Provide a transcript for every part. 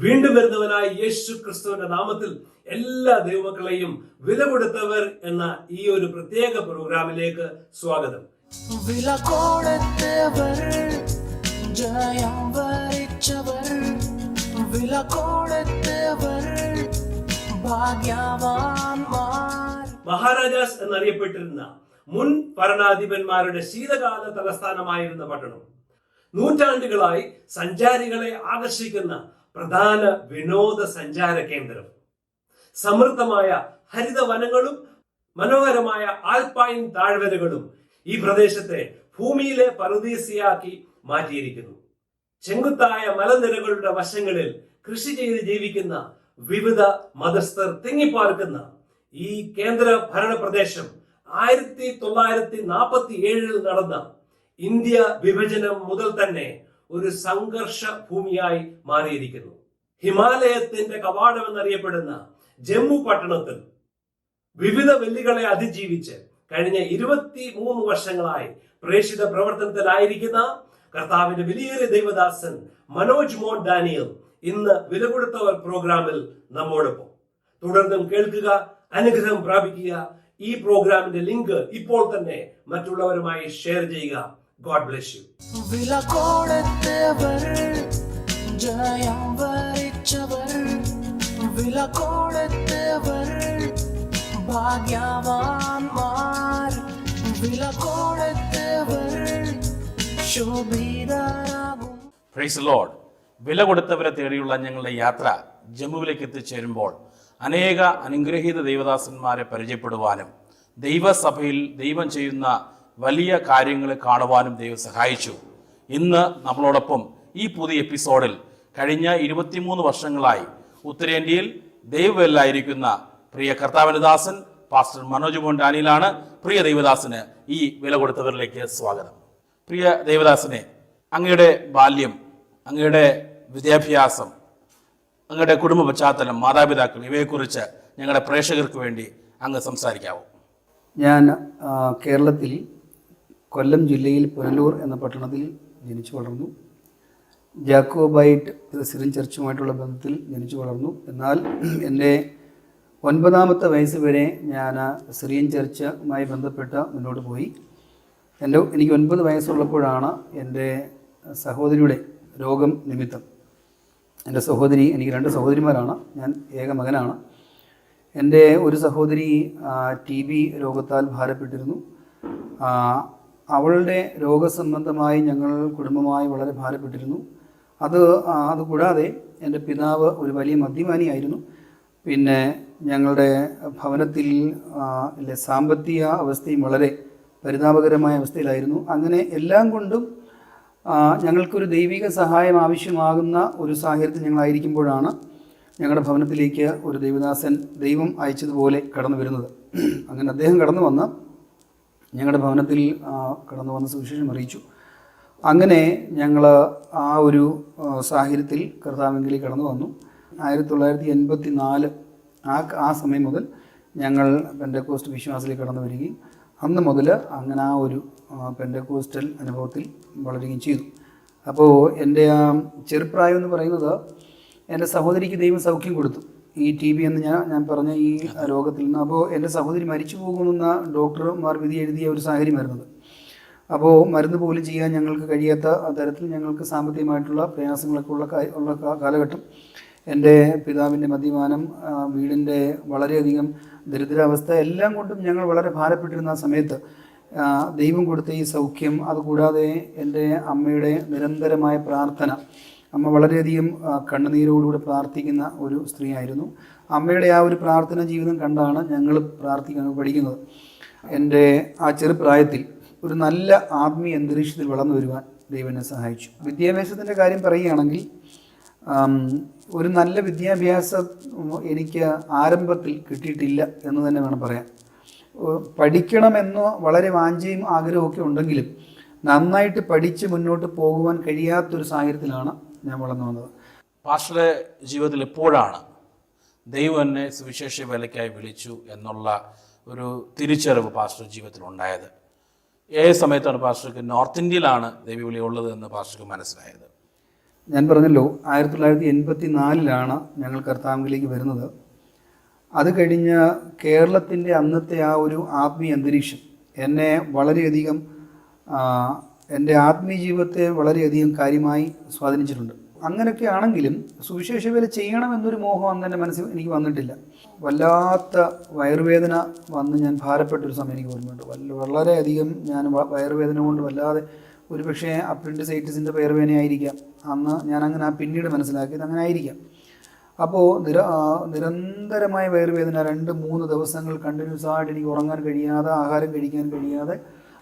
വീണ്ടും വരുന്നവനായ യേശു ക്രിസ്തുവിന്റെ നാമത്തിൽ എല്ലാ ദൈവമക്കളെയും വില കൊടുത്തവർ എന്ന ഈ ഒരു പ്രത്യേക പ്രോഗ്രാമിലേക്ക് സ്വാഗതം. വില കൊടുത്തവർ, ജയം വരിച്ചവർ, വില കൊടുത്തവർ, ഭാഗ്യവാന്മാർ. മഹാരാജാസ് എന്നറിയപ്പെട്ടിരുന്ന മുൻ ഭരണാധിപന്മാരുടെ ശീതകാല തലസ്ഥാനമായിരുന്ന പട്ടണം നൂറ്റാണ്ടുകളായി സഞ്ചാരികളെ ആകർഷിക്കുന്ന പ്രധാന വിനോദ സഞ്ചാര കേന്ദ്രം. സമൃദ്ധമായ ഹരിതവനങ്ങളും മനോഹരമായ ആൽപൈൻ താഴ്വരകളും ഈ പ്രദേശത്തെ ഭൂമിയിലെ പറുദീസയാക്കി മാറ്റിയിരിക്കുന്നു. ചെങ്കുത്തായ മലനിരകളുടെ വശങ്ങളിൽ കൃഷി ചെയ്ത് ജീവിക്കുന്ന വിവിധ മതസ്ഥർ തിങ്ങിപ്പാർക്കുന്ന ഈ കേന്ദ്ര ഭരണ പ്രദേശം 1947 നടന്ന ഇന്ത്യ വിഭജനം മുതൽ തന്നെ ഒരു സംഘർഷ ഭൂമിയായി മാറിയിരിക്കുന്നു. ഹിമാലയത്തിന്റെ കവാടം എന്നറിയപ്പെടുന്ന ജമ്മു പട്ടണത്തിൽ വിവിധ വെല്ലുകളെ അതിജീവിച്ച് കഴിഞ്ഞ 23 വർഷങ്ങളായി പ്രേക്ഷിത പ്രവർത്തനത്തിലായിരിക്കുന്ന കർത്താവിന്റെ വലിയൊരു ദൈവദാസൻ മനോജ് മോൻ ഡാനിയൽ ഇന്ന് വില കൊടുത്തവർ പ്രോഗ്രാമിൽ നമ്മോടൊപ്പം. തുടർന്നും കേൾക്കുക, അനുഗ്രഹം പ്രാപിക്കുക. ഈ പ്രോഗ്രാമിന്റെ ലിങ്ക് ഇപ്പോൾ തന്നെ മറ്റുള്ളവരുമായി ഷെയർ ചെയ്യുക. God bless you. വില കൊടുത്തവർ, ജയം വരിച്ചവർ, വില കൊടുത്തവർ, ഭാഗ്യവാന്മാർ, വില കൊടുത്തവർ, ശോഭിതരാകും. Praise the lord. വില കൊടുത്തവരെ തേടിയുള്ള ഞങ്ങളുടെ യാത്ര ജമ്മുവിലേക്ക് എത്തിച്ചേരുമ്പോൾ അനേക അനുഗ്രഹീത ദൈവദാസന്മാരെ പരിചയപ്പെടുവാനും ദൈവസഭയിൽ ദൈവം ചെയ്യുന്ന വലിയ കാര്യങ്ങൾ കാണുവാനും ദൈവം സഹായിച്ചു. ഇന്ന് നമ്മളോടൊപ്പം ഈ പുതിയ എപ്പിസോഡിൽ കഴിഞ്ഞ 23 വർഷങ്ങളായി ഉത്തരേന്ത്യയിൽ ദൈവവേലയിലായിരിക്കുന്ന പ്രിയ കർത്താവിന്റെ ദാസൻ പാസ്റ്റർ മനോജ് മോൻ ഡാനിയലാണ്. പ്രിയ ദൈവദാസന് ഈ വില കൊടുത്തവരിലേക്ക് സ്വാഗതം. പ്രിയ ദൈവദാസനെ, അങ്ങയുടെ ബാല്യം, അങ്ങയുടെ വിദ്യാഭ്യാസം, അങ്ങയുടെ കുടുംബ പശ്ചാത്തലം, മാതാപിതാക്കൾ, ഇവയെക്കുറിച്ച് ഞങ്ങളുടെ പ്രേക്ഷകർക്ക് വേണ്ടി അങ്ങ് സംസാരിക്കാവോ? ഞാൻ കേരളത്തിൽ കൊല്ലം ജില്ലയിൽ പുനലൂർ എന്ന പട്ടണത്തിൽ ജനിച്ചു വളർന്നു. ജാക്കോബൈറ്റ് സിറിയൻ ചർച്ചുമായിട്ടുള്ള ബന്ധത്തിൽ ജനിച്ചു വളർന്നു. എന്നാൽ എൻ്റെ 9ാമത്തെ വയസ്സ് വരെ ഞാൻ സിറിയൻ ചർച്ചുമായി ബന്ധപ്പെട്ട് മുന്നോട്ട് പോയി. എനിക്ക് 9 വയസ്സുള്ളപ്പോഴാണ് എൻ്റെ സഹോദരിയുടെ രോഗം നിമിത്തം, എൻ്റെ സഹോദരി, എനിക്ക് 2 സഹോദരിമാരാണ്, ഞാൻ ഏക മകനാണ്. എൻ്റെ ഒരു സഹോദരി TB രോഗത്താൽ ഭാരപ്പെട്ടിരുന്നു. അവളുടെ രോഗസംബന്ധമായി ഞങ്ങൾ കുടുംബമായി വളരെ ഭാരപ്പെട്ടിരുന്നു. അതുകൂടാതെ എൻ്റെ പിതാവ് ഒരു വലിയ മദ്യപാനിയായിരുന്നു. പിന്നെ ഞങ്ങളുടെ ഭവനത്തിൽ സാമ്പത്തിക അവസ്ഥയും വളരെ പരിതാപകരമായ അവസ്ഥയിലായിരുന്നു. അങ്ങനെ എല്ലാം കൊണ്ടും ഞങ്ങൾക്കൊരു ദൈവിക സഹായം ആവശ്യമാകുന്ന ഒരു സാഹചര്യത്തിൽ ഞങ്ങളായിരിക്കുമ്പോഴാണ് ഞങ്ങളുടെ ഭവനത്തിലേക്ക് ഒരു ദൈവദാസൻ ദൈവം അയച്ചതുപോലെ കടന്നു വരുന്നത്. അങ്ങനെ അദ്ദേഹം കടന്നു വന്ന് ഞങ്ങളുടെ ഭവനത്തിൽ കടന്നു വന്ന് സുവിശേഷം അറിയിച്ചു. അങ്ങനെ ഞങ്ങൾ ആ ഒരു സാഹചര്യത്തിൽ കർത്താവിലേക്ക് കടന്നു വന്നു. 1984 ആ സമയം മുതൽ ഞങ്ങൾ പെന്തക്കോസ്റ്റ് വിശ്വാസത്തിലേക്ക് കടന്നു വരികയും അന്ന് മുതൽ അങ്ങനെ ആ ഒരു പെന്തക്കോസ്റ്റൽ അനുഭവത്തിൽ വളരുകയും ചെയ്തു. അപ്പോൾ എൻ്റെ ആ ചെറുപ്രായം എന്ന് പറയുന്നത്, എൻ്റെ സഹോദരിക്ക് ദൈവം സൗഖ്യം കൊടുത്തു ഈ TB എന്ന് ഞാൻ പറഞ്ഞ ഈ രോഗത്തിൽ നിന്ന്. അപ്പോൾ എൻ്റെ സഹോദരി മരിച്ചു പോകുമെന്ന ഡോക്ടർമാർ വിധി എഴുതിയ ഒരു സാഹചര്യം വരുന്നത്. അപ്പോൾ മരുന്ന് പോലും ചെയ്യാൻ ഞങ്ങൾക്ക് കഴിയാത്ത തരത്തിൽ ഞങ്ങൾക്ക് സാമ്പത്തികമായിട്ടുള്ള പ്രയാസങ്ങളൊക്കെ ഉള്ള കാലഘട്ടം. എൻ്റെ പിതാവിൻ്റെ മദ്യപാനം, വീടിൻ്റെ വളരെയധികം ദരിദ്രാവസ്ഥ, എല്ലാം കൊണ്ടും ഞങ്ങൾ വളരെ ഭാരപ്പെട്ടിരുന്ന ആ സമയത്ത് ദൈവം കൊടുത്ത ഈ സൗഖ്യം, അതുകൂടാതെ എൻ്റെ അമ്മയുടെ നിരന്തരമായ പ്രാർത്ഥന, അമ്മ വളരെയധികം കണ്ണുനീരോടുകൂടി പ്രാർത്ഥിക്കുന്ന ഒരു സ്ത്രീ ആയിരുന്നു. അമ്മയുടെ ആ ഒരു പ്രാർത്ഥന ജീവിതം കണ്ടാണ് ഞങ്ങൾ പ്രാർത്ഥിക്കാൻ പഠിക്കുന്നത്. എൻ്റെ ആ ചെറുപ്രായത്തിൽ ഒരു നല്ല ആത്മീയ അന്തരീക്ഷത്തിൽ വളർന്നു വരുവാൻ ദൈവം എന്നെ സഹായിച്ചു. വിദ്യാഭ്യാസത്തിൻ്റെ കാര്യം പറയുകയാണെങ്കിൽ, ഒരു നല്ല വിദ്യാഭ്യാസം എനിക്ക് ആരംഭത്തിൽ കിട്ടിയിട്ടില്ല എന്ന് തന്നെ വേണം പറയാൻ. പഠിക്കണമെന്നോ വളരെ വാഞ്ചയും ആഗ്രഹമൊക്കെ ഉണ്ടെങ്കിലും നന്നായിട്ട് പഠിച്ച് മുന്നോട്ട് പോകുവാൻ കഴിയാത്തൊരു സാഹചര്യത്തിലാണ് ഞാൻ വളർന്നു വന്നത്. പാസ്റ്ററുടെ ജീവിതത്തിൽ എപ്പോഴാണ് ദൈവം എന്നെ സുവിശേഷ വേലയ്ക്കായി വിളിച്ചു എന്നുള്ള ഒരു തിരിച്ചറിവ് പാസ്റ്റർ ജീവിതത്തിൽ ഉണ്ടായത്? ഏത് സമയത്താണ് പാസ്റ്റർക്ക് നോർത്ത് ഇന്ത്യയിലാണ് ദൈവവിളി ഉള്ളത് എന്ന് പാസ്റ്റർക്ക് മനസ്സിലായത്? ഞാൻ പറഞ്ഞല്ലോ 1984 ഞങ്ങൾ കർത്താവിലേക്ക് വരുന്നത്. അത് കഴിഞ്ഞ് കേരളത്തിൻ്റെ അന്നത്തെ ആ ഒരു ആത്മീയ അന്തരീക്ഷം എന്നെ വളരെയധികം എൻ്റെ ആത്മീയ ജീവിതത്തെ വളരെയധികം കാര്യമായി സ്വാധീനിച്ചിട്ടുണ്ട്. അങ്ങനെയൊക്കെ ആണെങ്കിലും സുവിശേഷ വേല ചെയ്യണമെന്നൊരു മോഹം അന്ന് എൻ്റെ മനസ്സിൽ എനിക്ക് വന്നിട്ടില്ല. വല്ലാത്ത വയറുവേദന വന്ന് ഞാൻ ഭാരപ്പെട്ടൊരു സമയം എനിക്ക് ഓർമ്മയുണ്ട്. വളരെയധികം ഞാൻ വയറുവേദന കൊണ്ട് വല്ലാതെ, ഒരു പക്ഷേ അപ്പൻഡിസൈറ്റിസിൻ്റെ വയറുവേദനയായിരിക്കാം അന്ന്, ഞാൻ അങ്ങനെ പിന്നീട് മനസ്സിലാക്കിയത് അങ്ങനെ ആയിരിക്കാം. അപ്പോൾ നിരന്തരമായ വയറുവേദന 2-3 ദിവസങ്ങൾ കണ്ടിന്യൂസ് ആയിട്ട് എനിക്ക് ഉറങ്ങാൻ കഴിയാതെ, ആഹാരം കഴിക്കാൻ കഴിയാതെ,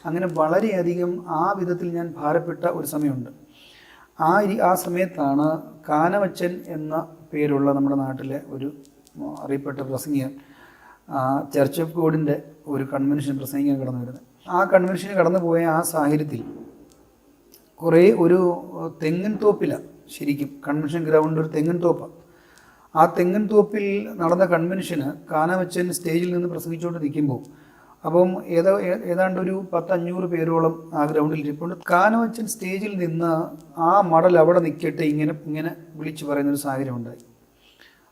അങ്ങനെ വളരെയധികം ആ വിധത്തിൽ ഞാൻ ഭാരപ്പെട്ട ഒരു സമയമുണ്ട്. ആ സമയത്താണ് കാനവച്ചൻ എന്ന പേരുള്ള നമ്മുടെ നാട്ടിലെ ഒരു അറിയപ്പെട്ട പ്രസംഗികൻ ചർച്ച് ഓഫ് ഗോഡിൻ്റെ ഒരു കൺവെൻഷൻ പ്രസംഗിക്കാൻ കടന്നു വരുന്നത്. ആ കൺവെൻഷന് കടന്നു പോയ ആ സാഹചര്യത്തിൽ ഒരു തെങ്ങിൻ തോപ്പിലാണ്, ശരിക്കും കൺവെൻഷൻ ഗ്രൗണ്ട് ഒരു തെങ്ങിൻ തോപ്പാണ്. ആ തെങ്ങിൻ തോപ്പിൽ നടന്ന കൺവെൻഷന് കാനവച്ചൻ സ്റ്റേജിൽ നിന്ന് പ്രസംഗിച്ചുകൊണ്ട് നിൽക്കുമ്പോൾ, അപ്പം ഏതാണ്ട് ഒരു 10-500 പേരോളം ആ ഗ്രൗണ്ടിൽ ഇരിപ്പുണ്ട്. കാനവച്ചൻ സ്റ്റേജിൽ നിന്ന് ആ മടൽ അവിടെ നിൽക്കട്ടെ ഇങ്ങനെ വിളിച്ചു പറയുന്നൊരു സാഹചര്യം ഉണ്ടായി.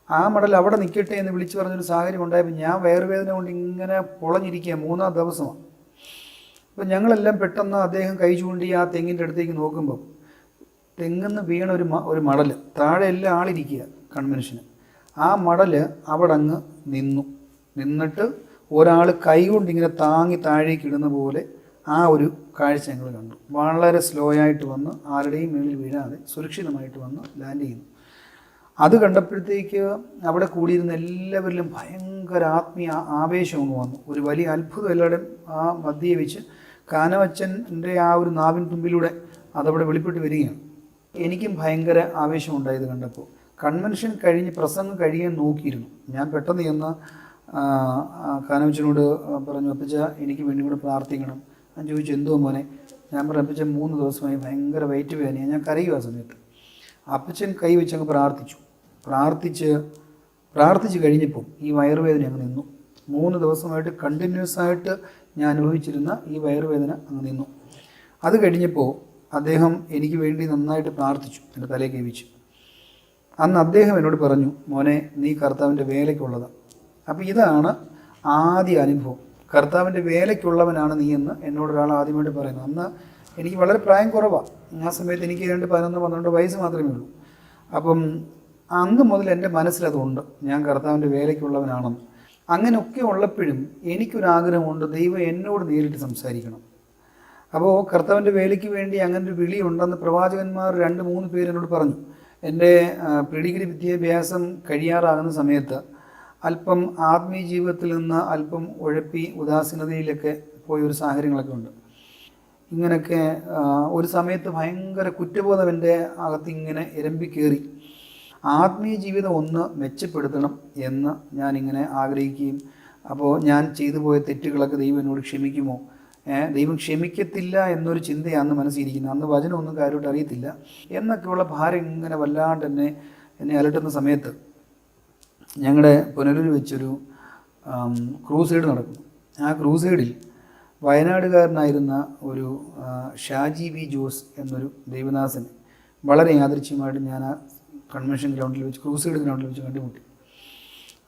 ആ മടൽ അവിടെ നിൽക്കട്ടെ എന്ന് വിളിച്ചു പറഞ്ഞൊരു സാഹചര്യം ഉണ്ടായപ്പോൾ ഞാൻ വയറുവേദന കൊണ്ട് ഇങ്ങനെ പൊളഞ്ഞിരിക്കുക. 3-ാം ദിവസമാണ്. അപ്പം ഞങ്ങളെല്ലാം പെട്ടെന്ന് അദ്ദേഹം കൈ ചൂണ്ടി ആ തെങ്ങിൻ്റെ അടുത്തേക്ക് നോക്കുമ്പോൾ തെങ്ങിന്ന് വീണ ഒരു മടൽ, താഴെ എല്ലാം ആളിരിക്കുക കൺവെൻഷന്. ആ മടൽ അവിടെ അങ്ങ് നിന്നിട്ട് ഒരാൾ കൈ കൊണ്ട് ഇങ്ങനെ താങ്ങി താഴേക്ക് ഇടുന്ന പോലെ ആ ഒരു കാഴ്ച ഞങ്ങൾ കണ്ടു. വളരെ സ്ലോ ആയിട്ട് വന്ന് ആരുടെയും മേളിൽ വീഴാതെ സുരക്ഷിതമായിട്ട് വന്ന് ലാൻഡ് ചെയ്യുന്നു. അത് കണ്ടപ്പോഴത്തേക്ക് അവിടെ കൂടിയിരുന്ന എല്ലാവരിലും ഭയങ്കര ആത്മീയ ആവേശം അങ്ങ് വന്നു. ഒരു വലിയ അത്ഭുതം എല്ലാവരുടെയും ആ മധ്യയെ വെച്ച് കാനവച്ചൻ്റെ ആ ഒരു നാവിൻ തുമ്പിലൂടെ അതവിടെ വെളിപ്പെട്ട് വരികയാണ്. എനിക്കും ഭയങ്കര ആവേശമുണ്ടായത് കണ്ടപ്പോൾ. കൺവെൻഷൻ കഴിഞ്ഞ് പ്രസംഗം കഴിയാൻ നോക്കിയിരുന്നു. ഞാൻ പെട്ടെന്ന് ചെന്ന് കാനവച്ചനോട് പറഞ്ഞു, അപ്പച്ച എനിക്ക് വേണ്ടി കൂടെ പ്രാർത്ഥിക്കണം. ഞാൻ ചോദിച്ചു, എന്തോ മോനെ? ഞാൻ പറഞ്ഞു, അപ്പച്ച 3 ദിവസമായി ഭയങ്കര വയറ്റ് വേദനയാണ്, ഞാൻ കരയും ആ സമയത്ത്. അപ്പച്ചൻ കൈ വെച്ചങ്ങ് പ്രാർത്ഥിച്ച് കഴിഞ്ഞപ്പോൾ ഈ വയറുവേദന അങ്ങ് നിന്നു. 3 ദിവസമായിട്ട് കണ്ടിന്യൂസ് ആയിട്ട് ഞാൻ അനുഭവിച്ചിരുന്ന ഈ വയറുവേദന അങ്ങ് നിന്നു. അത് കഴിഞ്ഞപ്പോൾ അദ്ദേഹം എനിക്ക് വേണ്ടി നന്നായിട്ട് പ്രാർത്ഥിച്ചു, എൻ്റെ തലയെ കൈവച്ചു. അന്ന് അദ്ദേഹം എന്നോട് പറഞ്ഞു, മോനെ നീ കർത്താവിൻ്റെ വേലയ്ക്കുള്ളതാണ്. അപ്പോൾ ഇതാണ് ആദ്യ അനുഭവം. കർത്താവിൻ്റെ വേലയ്ക്കുള്ളവനാണ് നീ എന്ന് എന്നോടൊരാൾ ആദ്യമായിട്ട് പറയുന്നത്. അന്ന് എനിക്ക് വളരെ പ്രായം കുറവാണ്. ആ സമയത്ത് എനിക്ക് 11-12 വയസ്സ് മാത്രമേ ഉള്ളൂ. അപ്പം അന്ന് മുതൽ എൻ്റെ മനസ്സിലതുണ്ട്, ഞാൻ കർത്താവിൻ്റെ വേലയ്ക്കുള്ളവനാണെന്ന്. അങ്ങനെയൊക്കെ ഉള്ളപ്പോഴും എനിക്കൊരാഗ്രഹമുണ്ട്, ദൈവം എന്നോട് നേരിട്ട് സംസാരിക്കണം. അപ്പോൾ കർത്താവിൻ്റെ വേലയ്ക്ക് വേണ്ടി അങ്ങനെ ഒരു വിളിയുണ്ടെന്ന് പ്രവാചകന്മാർ 2-3 പേര് എന്നോട് പറഞ്ഞു. എൻ്റെ പ്രീഡിഗ്രി വിദ്യാഭ്യാസം കഴിയാറാകുന്ന സമയത്ത് അല്പം ആത്മീയ ജീവിതത്തിൽ നിന്ന് അല്പം ഉഴപ്പി ഉദാസീനതയിലൊക്കെ പോയൊരു സാഹചര്യങ്ങളൊക്കെ ഉണ്ട്. ഇങ്ങനെയൊക്കെ ഒരു സമയത്ത് ഭയങ്കര കുറ്റബോധം എൻ്റെ അകത്ത് ഇങ്ങനെ ഇരമ്പിക്കേറി. ആത്മീയ ജീവിതം ഒന്ന് മെച്ചപ്പെടുത്തണം എന്ന് ഞാനിങ്ങനെ ആഗ്രഹിക്കുകയും, അപ്പോൾ ഞാൻ ചെയ്തു പോയ തെറ്റുകളൊക്കെ ദൈവം എന്നോട് ക്ഷമിക്കുമോ, ദൈവം ക്ഷമിക്കത്തില്ല എന്നൊരു ചിന്തയാണ് മനസ്സിലിരിക്കുന്നത്. അന്ന് വചനമൊന്നും കാര്യമായിട്ട് അറിയത്തില്ല എന്നൊക്കെയുള്ള ഭാരം ഇങ്ങനെ വല്ലാണ്ട് എന്നെ അലട്ടുന്ന സമയത്ത് ഞങ്ങളുടെ പുനലൂർ വെച്ചൊരു ക്രൂസൈഡ് നടക്കുന്നു. ആ ക്രൂസൈഡിൽ വയനാടുകാരനായിരുന്ന ഒരു ഷാജി വി ജോസ് എന്നൊരു ദൈവദാസൻ വളരെ യാദൃച്ഛികമായിട്ട് ഞാൻ ആ കൺവെൻഷൻ ഗ്രൗണ്ടിൽ വെച്ച്, ക്രൂസൈഡ് ഗ്രൗണ്ടിൽ വെച്ച് കണ്ടുമുട്ടി.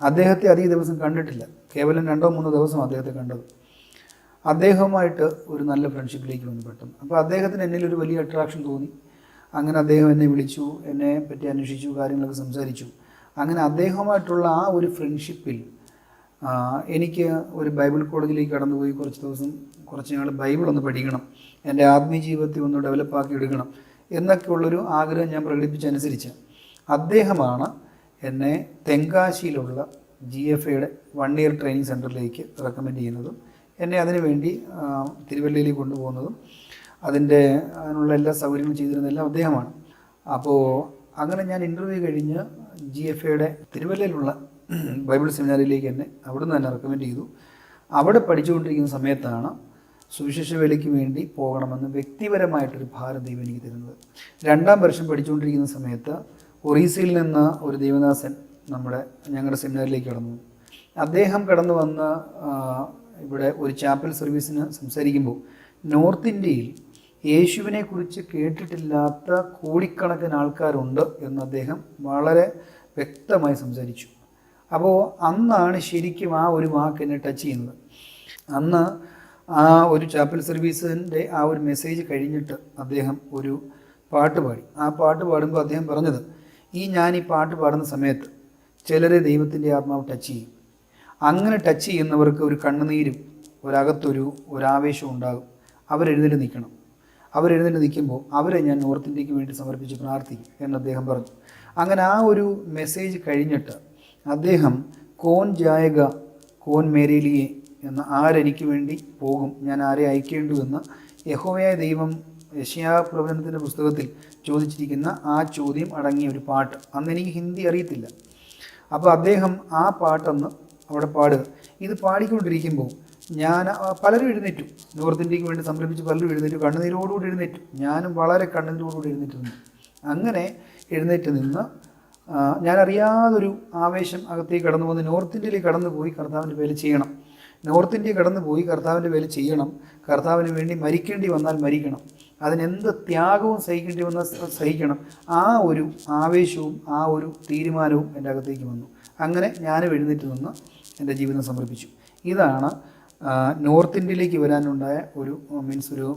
അദ്ദേഹത്തെ അധിക ദിവസം കണ്ടിട്ടില്ല, കേവലം 2-3 ദിവസം അദ്ദേഹത്തെ കണ്ടത്. അദ്ദേഹവുമായിട്ട് ഒരു നല്ല ഫ്രണ്ട്ഷിപ്പിലേക്ക് വന്നു പെട്ടെന്ന്. അപ്പോൾ അദ്ദേഹത്തിന് എന്നിലൊരു വലിയ അട്രാക്ഷൻ തോന്നി. അങ്ങനെ അദ്ദേഹം എന്നെ വിളിച്ചു, എന്നെ പറ്റി അന്വേഷിച്ചു, കാര്യങ്ങളൊക്കെ സംസാരിച്ചു. അങ്ങനെ അദ്ദേഹവുമായിട്ടുള്ള ആ ഒരു ഫ്രണ്ട്ഷിപ്പിൽ എനിക്ക് ഒരു ബൈബിൾ കോളേജിലേക്ക് കടന്നുപോയി കുറച്ച് നാൾ ബൈബിളൊന്ന് പഠിക്കണം, എൻ്റെ ആത്മീയ ജീവിതത്തെ ഒന്ന് ഡെവലപ്പാക്കി എടുക്കണം എന്നൊക്കെയുള്ളൊരു ആഗ്രഹം ഞാൻ പ്രകടിപ്പിച്ചനുസരിച്ച് അദ്ദേഹമാണ് എന്നെ തെങ്കാശിയിലുള്ള GFAയുടെ 1 ഇയർ ട്രെയിനിങ് സെൻറ്ററിലേക്ക് റെക്കമെൻഡ് ചെയ്യുന്നതും എന്നെ അതിനുവേണ്ടി തിരുവല്ലയിലേക്ക് കൊണ്ടുപോകുന്നതും അതിനുള്ള എല്ലാ സൗകര്യങ്ങളും ചെയ്തിരുന്നതെല്ലാം അദ്ദേഹമാണ്. അപ്പോൾ അങ്ങനെ ഞാൻ ഇൻ്റർവ്യൂ കഴിഞ്ഞ് GFAയുടെ തിരുവല്ലയിലുള്ള ബൈബിൾ സെമിനാറിയിലേക്ക് എന്നെ അവിടുന്ന് തന്നെ റെക്കമെൻഡ് ചെയ്തു. അവിടെ പഠിച്ചുകൊണ്ടിരിക്കുന്ന സമയത്താണ് സുവിശേഷ വേലയ്ക്ക് വേണ്ടി പോകണമെന്ന് വ്യക്തിപരമായിട്ടൊരു ഭാരം ദൈവം എനിക്ക് തരുന്നത്. 2ാം വർഷം പഠിച്ചുകൊണ്ടിരിക്കുന്ന സമയത്ത് ഒറീസയിൽ നിന്ന് ഒരു ദൈവദാസൻ ഞങ്ങളുടെ സെമിനാറിലേക്ക് കടന്നു. അദ്ദേഹം കടന്നു വന്ന് ഇവിടെ ഒരു ചാപ്പൽ സർവീസിന് സംസാരിക്കുമ്പോൾ നോർത്ത് ഇന്ത്യയിൽ യേശുവിനെക്കുറിച്ച് കേട്ടിട്ടില്ലാത്ത കോടിക്കണക്കിന് ആൾക്കാരുണ്ട് എന്ന് അദ്ദേഹം വളരെ വ്യക്തമായി സംസാരിച്ചു. അപ്പോൾ അന്നാണ് ശരിക്കും ആ ഒരു വാക്ക് എന്നെ ടച്ച് ചെയ്യുന്നത്. അന്ന് ആ ഒരു ചാപ്പൽ സർവീസിൻ്റെ ആ ഒരു മെസ്സേജ് കഴിഞ്ഞിട്ട് അദ്ദേഹം ഒരു പാട്ട് പാടി. ആ പാട്ട് പാടുമ്പോൾ അദ്ദേഹം പറഞ്ഞത്, ഞാൻ ഈ പാട്ട് പാടുന്ന സമയത്ത് ചിലരെ ദൈവത്തിൻ്റെ ആത്മാവ് ടച്ച് ചെയ്യും. അങ്ങനെ ടച്ച് ചെയ്യുന്നവർക്ക് ഒരു കണ്ണുനീരും ഒരു ആവേശവും ഉണ്ടാകും. അവരെഴുന്നേറ്റ് നിൽക്കണം. അവരെഴുന്നേറ്റ് നിൽക്കുമ്പോൾ അവരെ ഞാൻ നോർത്ത് ഇന്ത്യക്ക് വേണ്ടി സമർപ്പിച്ച് പ്രാർത്ഥിക്കും എന്ന് അദ്ദേഹം പറഞ്ഞു. അങ്ങനെ ആ ഒരു മെസ്സേജ് കഴിഞ്ഞിട്ട് അദ്ദേഹം കോൻ ജായക കോൻ മേരേലിയെ എന്ന ആരെനിക്ക് വേണ്ടി പോകും, ഞാൻ ആരെ അയക്കേണ്ടുവെന്ന് യഹോവയായ ദൈവം യെശയ്യാ പ്രവചനത്തിൻ്റെ പുസ്തകത്തിൽ ചോദിച്ചിരിക്കുന്ന ആ ചോദ്യം അടങ്ങിയ ഒരു പാട്ട്. അന്ന് എനിക്ക് ഹിന്ദി അറിയത്തില്ല. അപ്പോൾ അദ്ദേഹം ആ പാട്ടൊന്ന് അവിടെ പാടുക. ഇത് പാടിക്കൊണ്ടിരിക്കുമ്പോൾ പലരും എഴുന്നേറ്റു. നോർത്ത് ഇന്ത്യക്ക് വേണ്ടി സംരംഭിച്ച് പലരും എഴുന്നേറ്റു. കണ്ണുനീരോടുകൂടി എഴുന്നേറ്റു. ഞാനും വളരെ കണ്ണുനീരോടുകൂടി എഴുന്നേറ്റ് നിന്നു. അങ്ങനെ എഴുന്നേറ്റ് നിന്ന് ഞാനറിയാതൊരു ആവേശം അകത്തേക്ക് കടന്നു വന്ന് നോർത്ത് ഇന്ത്യയിലേക്ക് കടന്നു പോയി കർത്താവിൻ്റെ വേല ചെയ്യണം. നോർത്ത് ഇന്ത്യ കടന്നു പോയി കർത്താവിൻ്റെ വേല ചെയ്യണം. കർത്താവിന് വേണ്ടി മരിക്കേണ്ടി വന്നാൽ മരിക്കണം. അതിനെന്ത് ത്യാഗവും സഹിക്കേണ്ടി വന്നാൽ സഹിക്കണം. ആ ഒരു ആവേശവും ആ ഒരു തീരുമാനവും എൻ്റെ അകത്തേക്ക് വന്നു. അങ്ങനെ ഞാനും എഴുന്നേറ്റ് നിന്ന് എൻ്റെ ജീവിതം സമർപ്പിച്ചു. ഇതാണ് നോർത്ത് ഇന്ത്യയിലേക്ക് വരാനുണ്ടായ ഒരു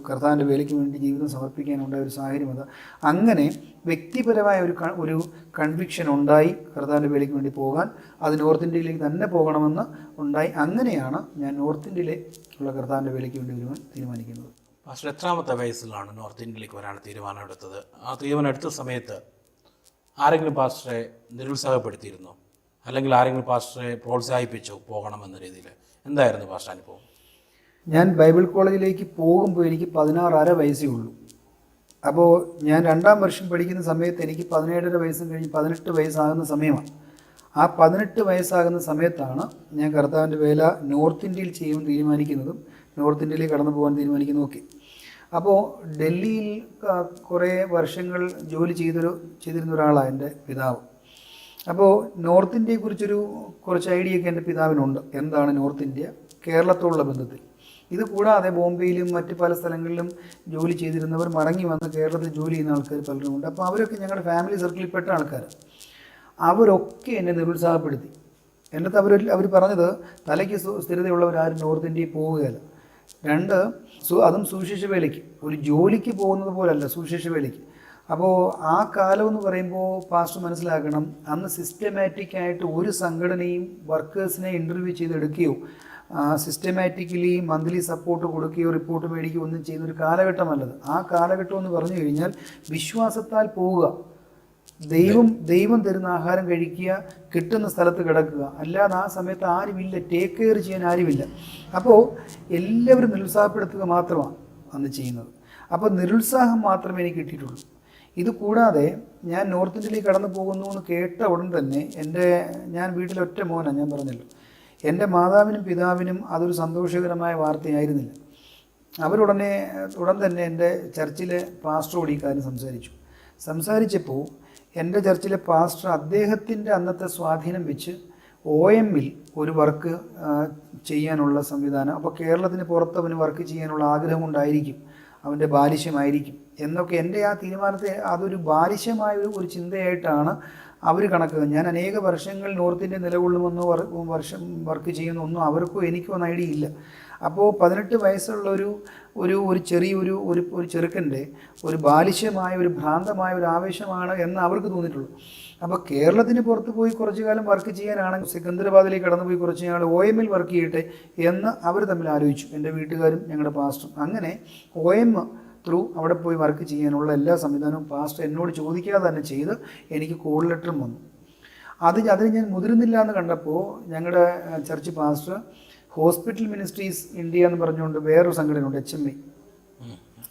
കർത്താവിൻ്റെ വേലയ്ക്ക് വേണ്ടി ജീവിതം സമർപ്പിക്കാനുണ്ടായ ഒരു സാഹചര്യം. അത് അങ്ങനെ വ്യക്തിപരമായ ഒരു കൺവിക്ഷൻ ഉണ്ടായി കർത്താവിൻ്റെ വേലയ്ക്ക് വേണ്ടി പോകാൻ. അത് നോർത്ത് ഇന്ത്യയിലേക്ക് തന്നെ പോകണമെന്ന് ഉണ്ടായി. അങ്ങനെയാണ് ഞാൻ നോർത്ത് ഇന്ത്യയിലേക്കുള്ള കർത്താവിൻ്റെ വേലയ്ക്ക് വേണ്ടി വരുവാൻ തീരുമാനിക്കുന്നത്. പാസ്റ്റർ എത്രാമത്തെ വയസ്സിലാണ് നോർത്ത് ഇന്ത്യയിലേക്ക് വരാൻ തീരുമാനമെടുത്തത്? ആ തീരുമാനം എടുത്ത സമയത്ത് ആരെങ്കിലും പാസ്റ്ററെ നിരുത്സാഹപ്പെടുത്തിയിരുന്നോ? അല്ലെങ്കിൽ ആരെങ്കിലും പാസ്റ്ററെ പ്രോത്സാഹിപ്പിച്ചോ പോകണമെന്ന രീതിയിൽ? എന്തായിരുന്നു പാസ്റ്റർ അനുഭവം? ഞാൻ ബൈബിൾ കോളേജിലേക്ക് പോകുമ്പോൾ എനിക്ക് 16.5 വയസ്സേ ഉള്ളൂ. അപ്പോൾ ഞാൻ 2ാം വർഷം പഠിക്കുന്ന സമയത്ത് എനിക്ക് 17.5 വയസ്സും കഴിഞ്ഞ് 18 വയസ്സാകുന്ന സമയമാണ്. ആ 18 വയസ്സാകുന്ന സമയത്താണ് ഞാൻ കർത്താവിൻ്റെ വേല നോർത്ത് ഇന്ത്യയിൽ ചെയ്യുവാൻ തീരുമാനിക്കുന്നതും നോർത്ത് ഇന്ത്യയിലേക്ക് കടന്നു പോകാൻ തീരുമാനിക്കുന്നതൊക്കെ. അപ്പോൾ ഡൽഹിയിൽ കുറേ വർഷങ്ങൾ ജോലി ചെയ്തിരുന്ന ഒരാളാണ് എൻ്റെ പിതാവ്. അപ്പോൾ നോർത്ത് ഇന്ത്യയെക്കുറിച്ചൊരു കുറച്ച് ഐഡിയയൊക്കെ എൻ്റെ പിതാവിനുണ്ട്. എന്താണ് നോർത്ത് ഇന്ത്യ കേരളത്തോടുള്ള ബന്ധത്തിൽ. ഇത് കൂടാതെ ബോംബെയിലും മറ്റ് പല സ്ഥലങ്ങളിലും ജോലി ചെയ്തിരുന്നവർ മടങ്ങി വന്ന് കേരളത്തിൽ ജോലി ചെയ്യുന്ന ആൾക്കാർ പലരുമുണ്ട്. അപ്പോൾ അവരൊക്കെ ഞങ്ങളുടെ ഫാമിലി സർക്കിളിൽപ്പെട്ട ആൾക്കാരാണ്. അവരൊക്കെ എന്നെ നിരുത്സാഹപ്പെടുത്തി. എന്നിട്ട് അവർ പറഞ്ഞത്, തലയ്ക്ക് സ്ഥിരതയുള്ളവരാരും നോർത്ത് ഇന്ത്യയിൽ പോവുകയല്ല. 2, അതും സുവിശേഷ വേലയ്ക്ക്, ഒരു ജോലിക്ക് പോകുന്നത് പോലല്ല, സുവിശേഷ വേലയ്ക്ക്. അപ്പോൾ ആ കാലം എന്ന് പറയുമ്പോൾ പാസ്റ്റർ മനസ്സിലാക്കണം, അന്ന് സിസ്റ്റമാറ്റിക്കായിട്ട് ഒരു സംഘടനയും വർക്കേഴ്സിനെ ഇൻ്റർവ്യൂ ചെയ്തെടുക്കുകയോ സിസ്റ്റമാറ്റിക്കലി മന്ത്ലി സപ്പോർട്ട് കൊടുക്കുകയോ റിപ്പോർട്ട് മേടിക്കുകയോ ഒന്നും ചെയ്യുന്നൊരു കാലഘട്ടമല്ലത്. ആ കാലഘട്ടം എന്ന് പറഞ്ഞു കഴിഞ്ഞാൽ വിശ്വാസത്താൽ പോവുക, ദൈവം തരുന്ന ആഹാരം കഴിക്കുക, കിട്ടുന്ന സ്ഥലത്ത് കിടക്കുക, അല്ലാതെ ആ സമയത്ത് ആരുമില്ല, ടേക്ക് കെയർ ചെയ്യാൻ ആരുമില്ല. അപ്പോൾ എല്ലാവരും നിരുത്സാഹപ്പെടുത്തുക മാത്രമാണ് അന്ന് ചെയ്യുന്നത്. അപ്പോൾ നിരുത്സാഹം മാത്രമേ എനിക്ക് കിട്ടിയിട്ടുള്ളൂ. ഇത് കൂടാതെ ഞാൻ നോർത്ത് ഇന്ത്യയിലേക്ക് കടന്നു പോകുന്നു എന്ന് കേട്ട ഉടൻ തന്നെ ഞാൻ വീട്ടിലെ ഒറ്റ മോനാണ്, ഞാൻ പറഞ്ഞല്ലോ. എൻ്റെ മാതാവിനും പിതാവിനും അതൊരു സന്തോഷകരമായ വാർത്തയായിരുന്നില്ല. ഉടൻ തന്നെ എൻ്റെ ചർച്ചിലെ പാസ്റ്ററോട് ഈ കാര്യം സംസാരിച്ചപ്പോൾ എൻ്റെ ചർച്ചിലെ പാസ്റ്റർ അദ്ദേഹത്തിൻ്റെ അന്നത്തെ സ്വാധീനം വെച്ച് OMൽ ഒരു വർക്ക് ചെയ്യാനുള്ള സംവിധാനം, അപ്പോൾ കേരളത്തിന് പുറത്ത് അവന് വർക്ക് ചെയ്യാനുള്ള ആഗ്രഹം കൊണ്ടായിരിക്കും, അവൻ്റെ ബാലിശ്യമായിരിക്കും എന്നൊക്കെ എൻ്റെ ആ തീരുമാനത്തെ അതൊരു ബാലിശ്യമായ ഒരു ചിന്തയായിട്ടാണ് അവർ കണക്കുക. ഞാൻ അനേക വർഷങ്ങൾ നോർത്ത് ഇന്ത്യ നിലകൊള്ളുമെന്നോ വർഷം വർക്ക് ചെയ്യുന്നൊന്നും അവർക്കോ എനിക്കോ ഒന്നും ഐഡിയ ഇല്ല. അപ്പോൾ 18 വയസ്സുള്ള ഒരു ചെറിയൊരു ചെറുക്കൻ്റെ ഒരു ബാലിശ്യമായ ഒരു ഭ്രാന്തമായ ഒരു ആവേശമാണ് എന്ന് അവർക്ക് തോന്നിയിട്ടുള്ളൂ. അപ്പോൾ കേരളത്തിന് പുറത്ത് പോയി കുറച്ചു കാലം വർക്ക് ചെയ്യാനാണെങ്കിൽ സിക്കന്ദരാബാദിലേക്ക് കടന്നു പോയി കുറച്ച് നാൾ OMൽ വർക്ക് ചെയ്യട്ടെ എന്ന് അവർ തമ്മിൽ ആലോചിച്ചു, എൻ്റെ വീട്ടുകാരും ഞങ്ങളുടെ പാസ്റ്ററും. അങ്ങനെ OM ത്രൂ അവിടെ പോയി വർക്ക് ചെയ്യാനുള്ള എല്ലാ സംവിധാനവും പാസ്റ്റർ എന്നോട് ചോദിക്കാതെ തന്നെ ചെയ്ത് എനിക്ക് കോൾ ലെറ്ററും വന്നു. അതിന് ഞാൻ മുതിരുന്നില്ല എന്ന് കണ്ടപ്പോൾ ഞങ്ങളുടെ church pastor hospital ministries India എന്ന് പറഞ്ഞുകൊണ്ട് വേറൊരു സംഘടനയുണ്ട്, HMI,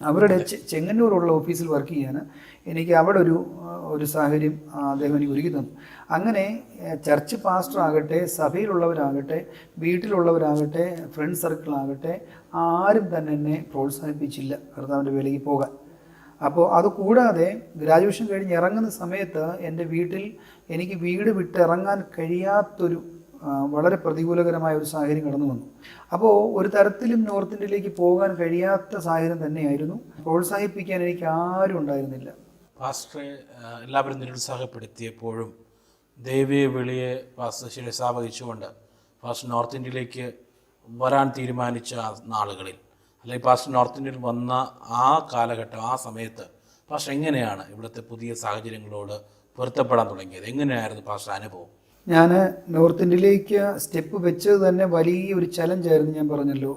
അവരുടെ ചെങ്ങന്നൂരുള്ള ഓഫീസിൽ വർക്ക് ചെയ്യാൻ എനിക്ക് അവിടെ ഒരു സാഹചര്യം അദ്ദേഹം എനിക്ക് ഒരുക്കി തന്നു. അങ്ങനെ ചർച്ച് പാസ്റ്റർ ആകട്ടെ, സഭയിലുള്ളവരാകട്ടെ, വീട്ടിലുള്ളവരാകട്ടെ, ഫ്രണ്ട് സർക്കിളാകട്ടെ, ആരും തന്നെ എന്നെ പ്രോത്സാഹിപ്പിച്ചില്ല കർത്താവിൻ്റെ വേലയ്ക്ക് പോകാൻ. അപ്പോൾ അതുകൂടാതെ ഗ്രാജുവേഷൻ കഴിഞ്ഞ് ഇറങ്ങുന്ന സമയത്ത് എൻ്റെ വീട്ടിൽ എനിക്ക് വീട് വിട്ടിറങ്ങാൻ കഴിയാത്തൊരു വളരെ പ്രതികൂലകരമായ ഒരു സാഹചര്യം കടന്നു വന്നു. അപ്പോൾ ഒരു തരത്തിലും നോർത്ത് ഇന്ത്യയിലേക്ക് പോകാൻ കഴിയാത്ത സാഹചര്യം തന്നെയായിരുന്നു. പ്രോത്സാഹിപ്പിക്കാൻ എനിക്ക് ആരും ഉണ്ടായിരുന്നില്ല. പാസ്റ്ററെ എല്ലാവരും നിരുത്സാഹപ്പെടുത്തിയപ്പോഴും ദൈവീയ വിളിയെ പാസ്റ്റർ ശിരസാ വഹിച്ചുകൊണ്ട് പാസ്റ്റർ നോർത്ത് ഇന്ത്യയിലേക്ക് വരാൻ തീരുമാനിച്ച നാളുകളിൽ, അല്ലെങ്കിൽ പാസ്റ്റർ നോർത്ത് ഇന്ത്യയിൽ വന്ന ആ കാലഘട്ടം, ആ സമയത്ത് പാസ്റ്റർ എങ്ങനെയാണ് ഇവിടുത്തെ പുതിയ സാഹചര്യങ്ങളോട് പൊരുത്തപ്പെടാൻ തുടങ്ങിയത്? എങ്ങനെയായിരുന്നു പാസ്റ്റർ അനുഭവം? ഞാൻ നോർത്ത് ഇന്ത്യയിലേക്ക് സ്റ്റെപ്പ് വെച്ചത് തന്നെ വലിയൊരു ചലഞ്ചായിരുന്നു. ഞാൻ പറഞ്ഞല്ലോ,